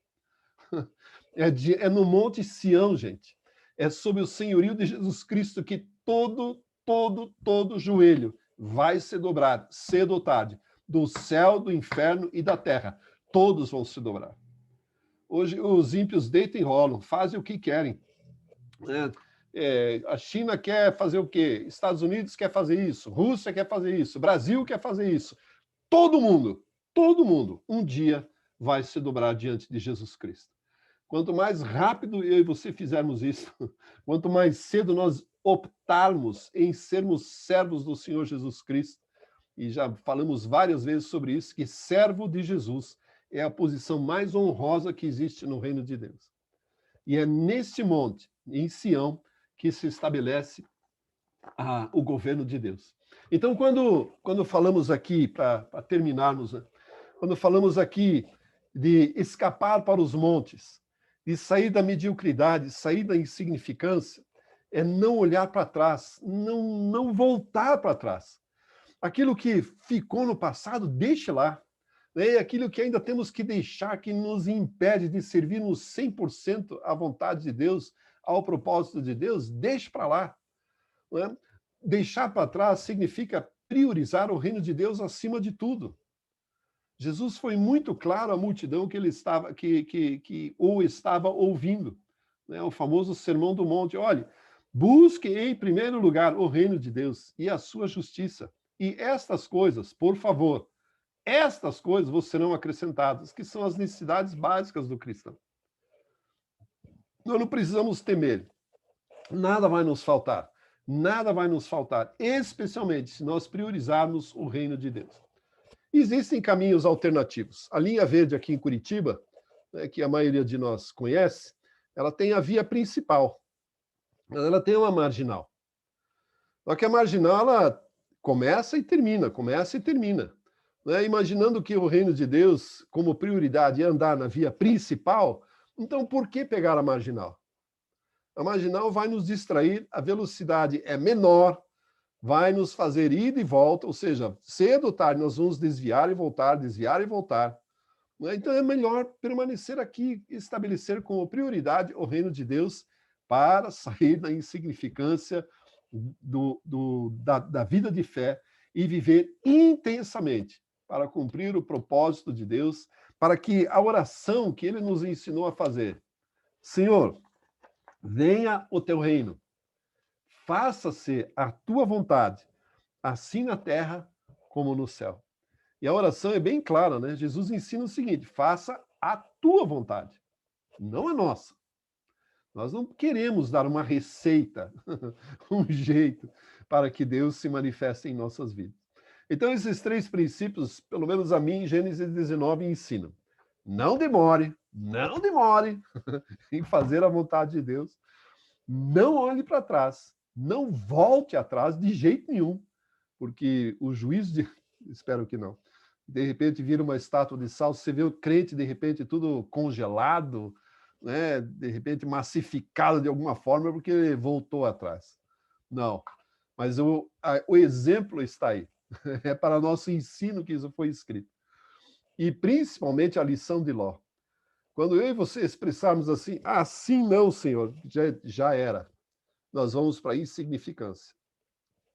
É no Monte Sião, gente. É sob o senhorio de Jesus Cristo que todo joelho vai se dobrar, cedo ou tarde, do céu, do inferno e da terra. Todos vão se dobrar. Hoje, os ímpios deitam e rolam, fazem o que querem. A China quer fazer o quê? Estados Unidos quer fazer isso, Rússia quer fazer isso, Brasil quer fazer isso. Todo mundo, um dia vai se dobrar diante de Jesus Cristo. Quanto mais rápido eu e você fizermos isso, quanto mais cedo nós optarmos em sermos servos do Senhor Jesus Cristo, e já falamos várias vezes sobre isso, que servo de Jesus é a posição mais honrosa que existe no reino de Deus. E é neste monte, em Sião, que se estabelece o governo de Deus. Então, quando falamos aqui, para terminarmos, né? Quando falamos aqui de escapar para os montes, de sair da mediocridade, sair da insignificância, é não olhar para trás, não voltar para trás. Aquilo que ficou no passado, deixe lá. Né? E aquilo que ainda temos que deixar, que nos impede de servirmos 100% à vontade de Deus, ao propósito de Deus, deixe para lá. Né? Deixar para trás significa priorizar o reino de Deus acima de tudo. Jesus foi muito claro à multidão que ele estava, que o estava ouvindo. Né? O famoso Sermão do Monte. Olhe, busque em primeiro lugar o reino de Deus e a sua justiça. E estas coisas, por favor, estas coisas vos serão acrescentadas, que são as necessidades básicas do cristão. Nós não precisamos temer. Nada vai nos faltar. Nada vai nos faltar, especialmente se nós priorizarmos o reino de Deus. Existem caminhos alternativos. A linha verde aqui em Curitiba, né, que a maioria de nós conhece, ela tem a via principal. Ela tem uma marginal. Só que a marginal, ela começa e termina. Né? Imaginando que o reino de Deus, como prioridade, é andar na via principal, então por que pegar a marginal? A marginal vai nos distrair, a velocidade é menor, vai nos fazer ida e volta, ou seja, cedo ou tarde nós vamos desviar e voltar, desviar e voltar. Então é melhor permanecer aqui, estabelecer como prioridade o reino de Deus para sair da insignificância da vida de fé e viver intensamente para cumprir o propósito de Deus, para que a oração que Ele nos ensinou a fazer, Senhor, venha o teu reino, faça-se a tua vontade, assim na terra como no céu. E a oração é bem clara, né? Jesus ensina o seguinte: faça a tua vontade, não a nossa. Nós não queremos dar uma receita, um jeito para que Deus se manifeste em nossas vidas. Então, esses três princípios, pelo menos a mim, em Gênesis 19, ensinam. Não demore em fazer a vontade de Deus. Não olhe para trás. Não volte atrás de jeito nenhum. Porque o juízo de... Espero que não. De repente vira uma estátua de sal, você vê o crente, de repente, tudo congelado, né? De repente massificado de alguma forma, porque ele voltou atrás. Não. Mas o exemplo está aí. É para nosso ensino que isso foi escrito. E principalmente a lição de Ló. Quando eu e você expressarmos assim, assim não, Senhor, já era. Nós vamos para a insignificância.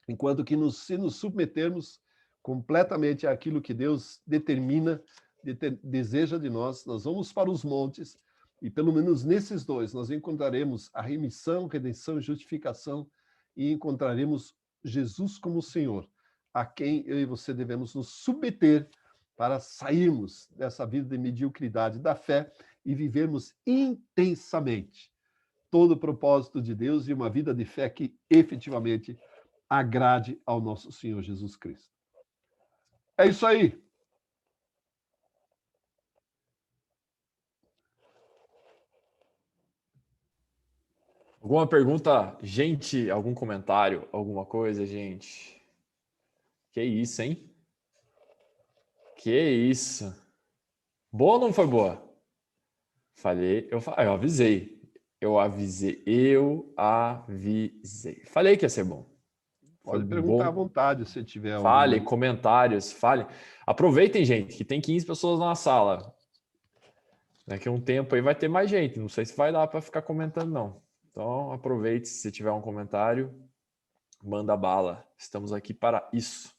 Enquanto que se nos submetermos completamente àquilo que Deus determina, deseja de nós, nós vamos para os montes, e pelo menos nesses dois nós encontraremos a remissão, redenção e justificação, e encontraremos Jesus como Senhor, a quem eu e você devemos nos submeter para sairmos dessa vida de mediocridade da fé e vivermos intensamente todo o propósito de Deus e uma vida de fé que efetivamente agrade ao nosso Senhor Jesus Cristo. É isso aí. Alguma pergunta, gente? Algum comentário? Alguma coisa, gente? Que isso, hein? Que isso? Boa ou não foi boa? Falei, eu avisei. Eu avisei. Falei que ia ser bom. Foi Pode perguntar à bom. vontade se tiver Fale, alguma. comentários, fale. Aproveitem, gente, que tem 15 pessoas na sala. Daqui a um tempo aí vai ter mais gente. Não sei se vai dar para ficar comentando, não. Então, aproveite. Se tiver um comentário, manda bala. Estamos aqui para isso.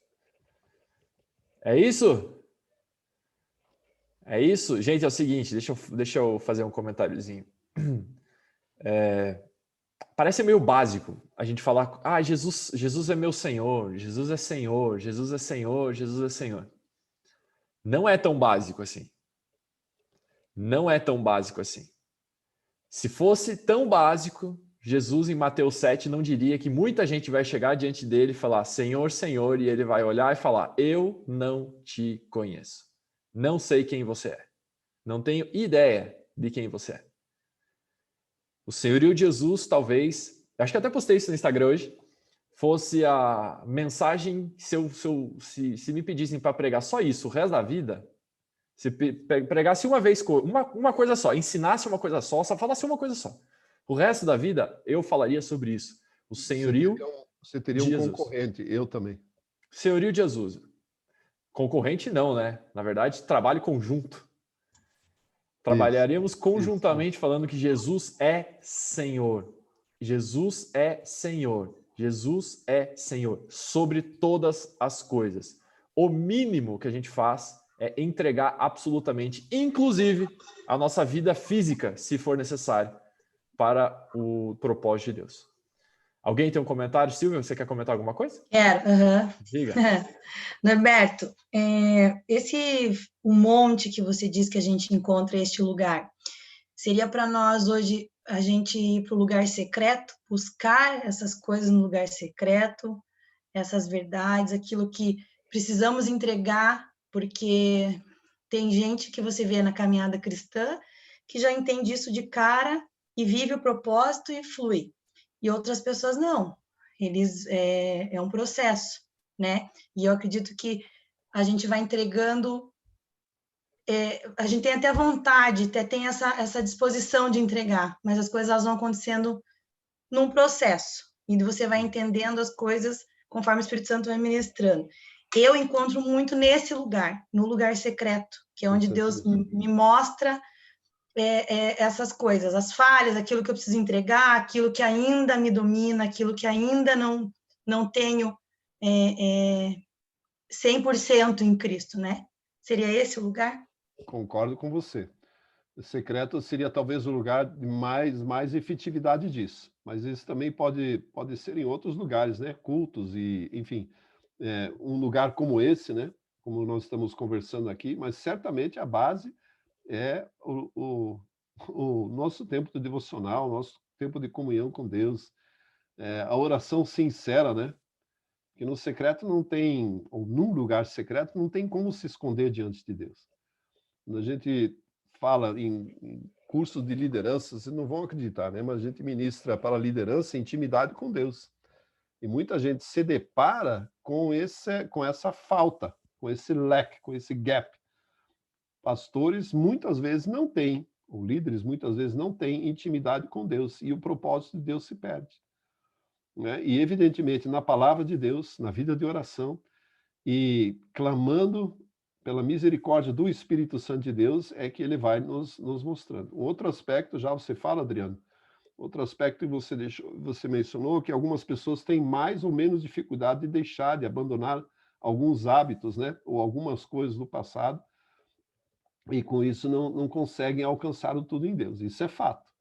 É isso? É isso? Gente, é o seguinte, deixa eu fazer um comentáriozinho. Parece meio básico a gente falar, Jesus é meu Senhor, Jesus é Senhor, Jesus é Senhor, Jesus é Senhor. Não é tão básico assim. Não é tão básico assim. Se fosse tão básico, Jesus em Mateus 7 não diria que muita gente vai chegar diante dele e falar Senhor, Senhor, e ele vai olhar e falar eu não te conheço. Não sei quem você é. Não tenho ideia de quem você é. O senhorio de Jesus, talvez, acho que até postei isso no Instagram hoje, fosse a mensagem, se me pedissem para pregar só isso o resto da vida, se pregasse uma vez, uma coisa só, ensinasse uma coisa só falasse uma coisa só. O resto da vida, eu falaria sobre isso. O senhorio Você teria de um Jesus. concorrente, eu também. Senhorio de Jesus. Concorrente não, né? Na verdade, trabalho conjunto. Trabalharíamos Isso. conjuntamente falando que Jesus é Senhor. Jesus é Senhor. Jesus é Senhor sobre todas as coisas. O mínimo que a gente faz é entregar absolutamente, inclusive a nossa vida física, se for necessário, para o propósito de Deus. Alguém tem um comentário? Silvia, você quer comentar alguma coisa? Quero, aham. Diga. Norberto, o monte que você diz que a gente encontra este lugar, seria para nós hoje a gente ir para o lugar secreto, buscar essas coisas no lugar secreto, essas verdades, aquilo que precisamos entregar, porque tem gente que você vê na caminhada cristã que já entende isso de cara e vive o propósito e flui. E outras pessoas não. Eles é um processo, né? E eu acredito que a gente vai entregando, a gente tem até vontade, até tem essa disposição de entregar, mas as coisas elas vão acontecendo num processo, e você vai entendendo as coisas conforme o Espírito Santo vai ministrando. Eu encontro muito nesse lugar, no lugar secreto, que é onde Deus me mostra essas coisas, as falhas, aquilo que eu preciso entregar, aquilo que ainda me domina, aquilo que ainda não tenho 100% em Cristo, né? Seria esse o lugar? Concordo com você. O secreto seria talvez o lugar de mais efetividade disso, mas isso também pode ser em outros lugares, né? Cultos e, enfim, um lugar como esse, né? Como nós estamos conversando aqui, mas certamente a base é o nosso tempo de devocional, o nosso tempo de comunhão com Deus, a oração sincera, né? Que no secreto não tem, ou num lugar secreto, não tem como se esconder diante de Deus. Quando a gente fala em cursos de liderança, vocês não vão acreditar, né? Mas a gente ministra para a liderança intimidade com Deus. E muita gente se depara com essa falta, com esse lack, com esse gap. Pastores muitas vezes não têm, ou líderes muitas vezes não têm intimidade com Deus, e o propósito de Deus se perde. né? E, evidentemente, na palavra de Deus, na vida de oração, e clamando pela misericórdia do Espírito Santo de Deus, é que ele vai nos mostrando. Um outro aspecto, já você fala, Adriano, outro aspecto que você mencionou, que algumas pessoas têm mais ou menos dificuldade de deixar, de abandonar alguns hábitos, né? Ou algumas coisas do passado, e com isso não conseguem alcançar o tudo em Deus. Isso é fato.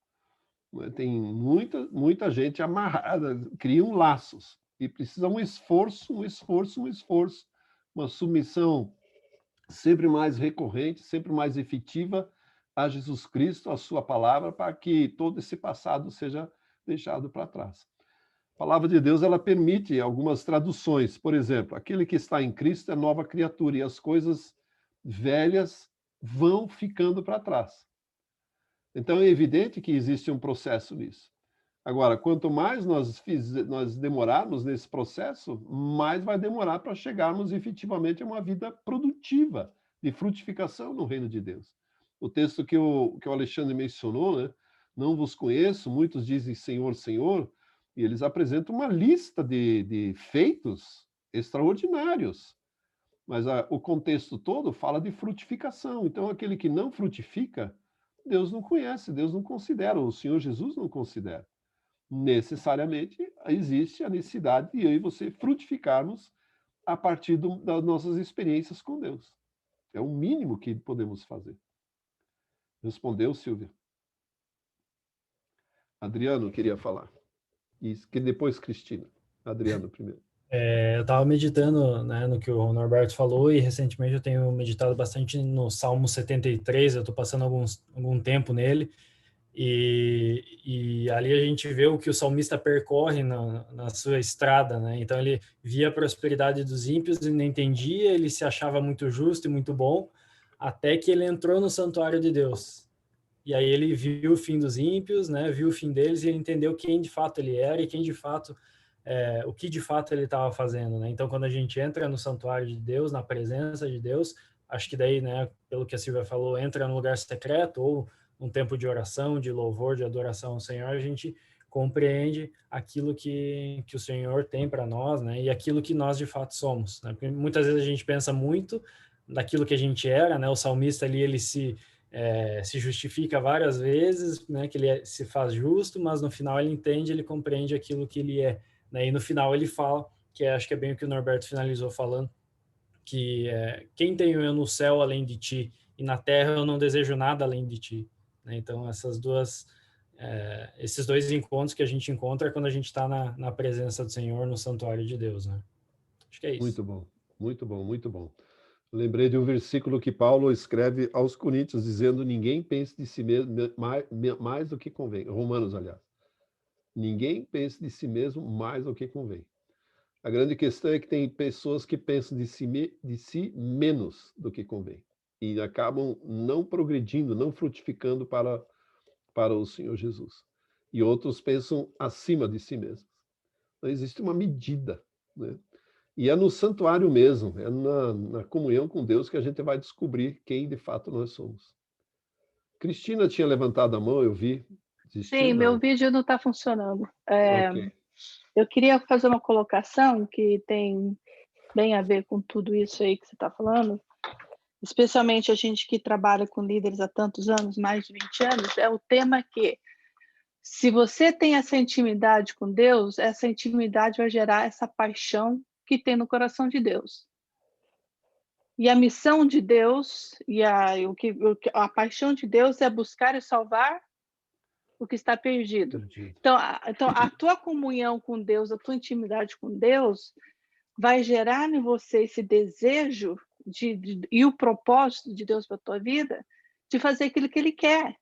Né? Tem muita gente amarrada, criam laços, e precisa um esforço, uma submissão sempre mais recorrente, sempre mais efetiva a Jesus Cristo, a sua palavra, para que todo esse passado seja deixado para trás. A palavra de Deus, ela permite algumas traduções. Por exemplo, aquele que está em Cristo é nova criatura, e as coisas velhas vão ficando para trás. Então, é evidente que existe um processo nisso. Agora, quanto mais nós demorarmos nesse processo, mais vai demorar para chegarmos efetivamente a uma vida produtiva, de frutificação no reino de Deus. O texto que o Alexandre mencionou, né? Não vos conheço, muitos dizem Senhor, Senhor, e eles apresentam uma lista de feitos extraordinários. Mas o contexto todo fala de frutificação. Então, aquele que não frutifica, Deus não conhece, Deus não considera, o Senhor Jesus não considera. Necessariamente existe a necessidade de eu e você frutificarmos a partir das nossas experiências com Deus. É o mínimo que podemos fazer. Respondeu, Silvia? Adriano queria falar. E depois Cristina. Adriano primeiro. Eu estava meditando, né, no que o Norberto falou, e recentemente eu tenho meditado bastante no Salmo 73, eu estou passando algum tempo nele, e ali a gente vê o que o salmista percorre na sua estrada, né? Então ele via a prosperidade dos ímpios e não entendia, ele se achava muito justo e muito bom, até que ele entrou no santuário de Deus. E aí ele viu o fim dos ímpios, né? Viu o fim deles, e ele entendeu quem de fato ele era e quem de fato o que de fato ele estava fazendo, né? Então, quando a gente entra no santuário de Deus, na presença de Deus, acho que daí, né, pelo que a Silvia falou, entra no lugar secreto ou um tempo de oração, de louvor, de adoração ao Senhor, a gente compreende aquilo que o Senhor tem para nós, né? E aquilo que nós de fato somos, né? Porque muitas vezes a gente pensa muito daquilo que a gente era, né? O salmista ali, ele se justifica várias vezes, né? Que ele se faz justo, mas no final ele entende, ele compreende aquilo que ele é. Né? E no final ele fala, que acho que é bem o que o Norberto finalizou falando, que quem tenho eu no céu além de ti, e na terra eu não desejo nada além de ti. Né? Então esses dois encontros que a gente encontra quando a gente está na presença do Senhor, no santuário de Deus. Né? Acho que é isso. Muito bom, muito bom, muito bom. Lembrei de um versículo que Paulo escreve aos Coríntios, dizendo: ninguém pense de si mesmo mais do que convém. Romanos, aliás. Ninguém pense de si mesmo mais do que convém. A grande questão é que tem pessoas que pensam de si menos do que convém. E acabam não progredindo, não frutificando para o Senhor Jesus. E outros pensam acima de si mesmos. Então, existe uma medida, né? E é no santuário mesmo, é na comunhão com Deus que a gente vai descobrir quem de fato nós somos. Cristina tinha levantado a mão, eu vi. Desistiu, sim, não. Meu vídeo não está funcionando. Okay. Eu queria fazer uma colocação que tem bem a ver com tudo isso aí que você está falando, especialmente a gente que trabalha com líderes há tantos anos, mais de 20 anos, é o tema que, se você tem essa intimidade com Deus, essa intimidade vai gerar essa paixão que tem no coração de Deus. E a missão de Deus, e a paixão de Deus é buscar e salvar o que está perdido. Então, a tua comunhão com Deus, a tua intimidade com Deus, vai gerar em você esse desejo e o propósito de Deus para a tua vida, de fazer aquilo que Ele quer.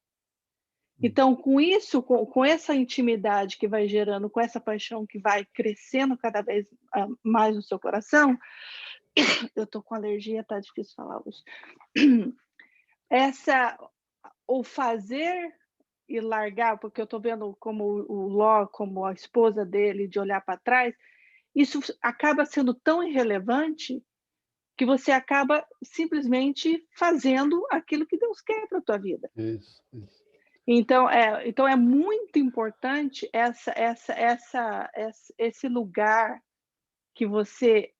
Então, com isso, com essa intimidade que vai gerando, com essa paixão que vai crescendo cada vez mais no seu coração, eu estou com alergia, tá difícil falar hoje. O fazer e largar, porque eu estou vendo como o Ló, como a esposa dele, de olhar para trás, isso acaba sendo tão irrelevante que você acaba simplesmente fazendo aquilo que Deus quer para a tua vida. Isso. Então é muito importante esse lugar que você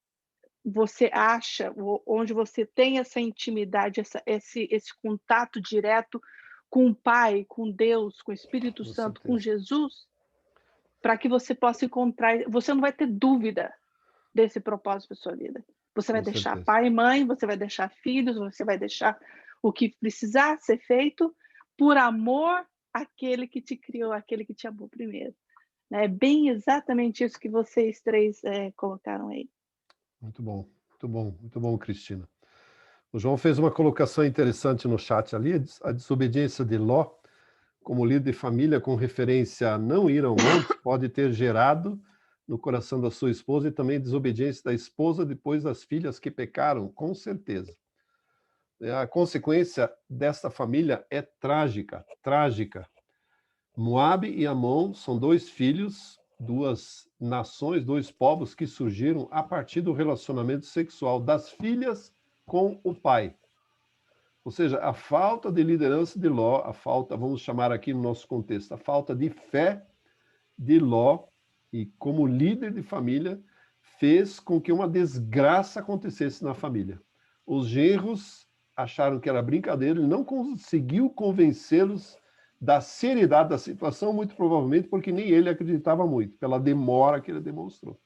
acha, onde você tem essa intimidade, esse contato direto com o Pai, com Deus, com o Espírito Com Santo, com certeza. Jesus, para que você possa encontrar, você não vai ter dúvida desse propósito da sua vida. Você vai Com deixar certeza. pai e mãe, você vai deixar filhos, você vai deixar o que precisar ser feito por amor àquele que te criou, àquele que te amou primeiro. É bem exatamente isso que vocês três colocaram aí. Muito bom, muito bom, muito bom, Cristina. O João fez uma colocação interessante no chat ali, a desobediência de Ló, como líder de família, com referência a não ir ao monte, pode ter gerado no coração da sua esposa e também desobediência da esposa depois das filhas que pecaram, com certeza. A consequência desta família é trágica, trágica. Moabe e Amon são dois filhos, duas nações, dois povos que surgiram a partir do relacionamento sexual das filhas com o pai. Ou seja, a falta de liderança de Ló, a falta, vamos chamar aqui no nosso contexto, a falta de fé de Ló, e como líder de família, fez com que uma desgraça acontecesse na família. Os genros acharam que era brincadeira, ele não conseguiu convencê-los da seriedade da situação, muito provavelmente porque nem ele acreditava muito, pela demora que ele demonstrou.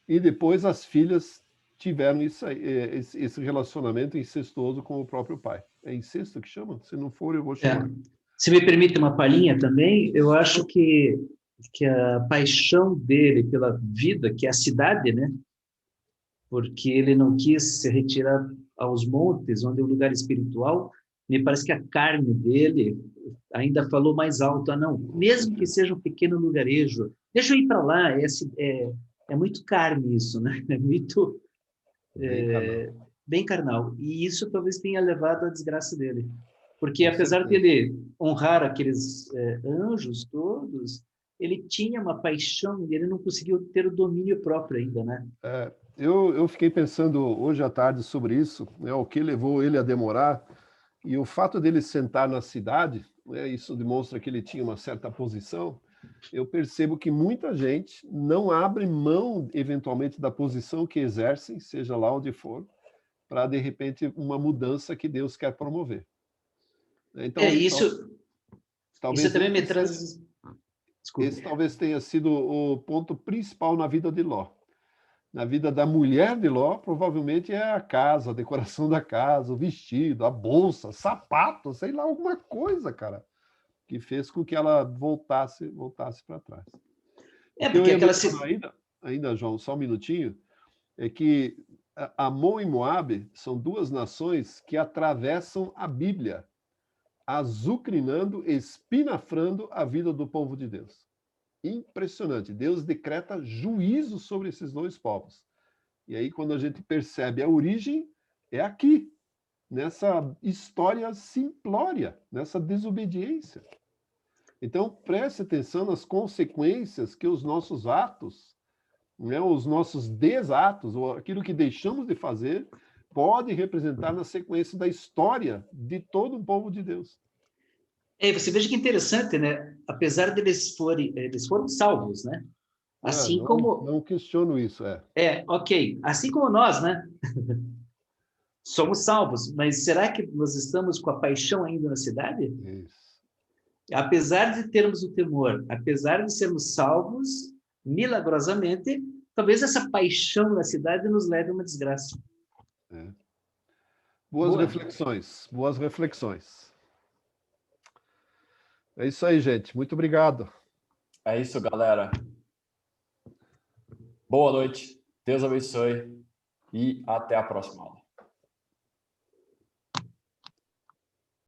E depois as filhas tiveram esse relacionamento incestuoso com o próprio pai. É incesto que chama? Se não for, eu vou chamar. Se me permite uma palhinha também, eu acho que a paixão dele pela vida, que é a cidade, né? Porque ele não quis se retirar aos montes, onde é um lugar espiritual, me parece que a carne dele ainda falou mais alto, não, mesmo que seja um pequeno lugarejo, deixa eu ir para lá, é muito carne isso, né? É muito bem carnal. E isso talvez tenha levado à desgraça dele. Porque Com apesar certeza. dele honrar aqueles anjos todos, ele tinha uma paixão e ele não conseguiu ter o domínio próprio ainda, né? Eu fiquei pensando hoje à tarde sobre isso, né, o que levou ele a demorar, e o fato dele sentar na cidade, né, isso demonstra que ele tinha uma certa posição. Eu percebo que muita gente não abre mão, eventualmente, da posição que exercem, seja lá onde for, para, de repente, uma mudança que Deus quer promover. Então, Isso também me traz... Desculpa. Esse talvez tenha sido o ponto principal na vida de Ló. Na vida da mulher de Ló, provavelmente é a casa, a decoração da casa, o vestido, a bolsa, sapato, sei lá, alguma coisa, cara, que fez com que ela voltasse para trás. Porque aquela... Ainda, João, só um minutinho, é que Amon e Moabe são duas nações que atravessam a Bíblia, azucrinando, espinafrando a vida do povo de Deus. Impressionante. Deus decreta juízo sobre esses dois povos. E aí, quando a gente percebe a origem, é aqui, nessa história simplória, nessa desobediência. Então, preste atenção nas consequências que os nossos atos, né, os nossos desatos, ou aquilo que deixamos de fazer, pode representar na sequência da história de todo um povo de Deus. Você veja que interessante, né? Apesar de eles foram salvos, né? Assim como... Não questiono isso, ok. Assim como nós, né? Somos salvos, mas será que nós estamos com a paixão ainda na cidade? Isso. Apesar de termos o temor, apesar de sermos salvos, milagrosamente, talvez essa paixão na cidade nos leve a uma desgraça. Boas reflexões. É isso aí, gente. Muito obrigado. É isso, galera. Boa noite. Deus abençoe. E até a próxima aula.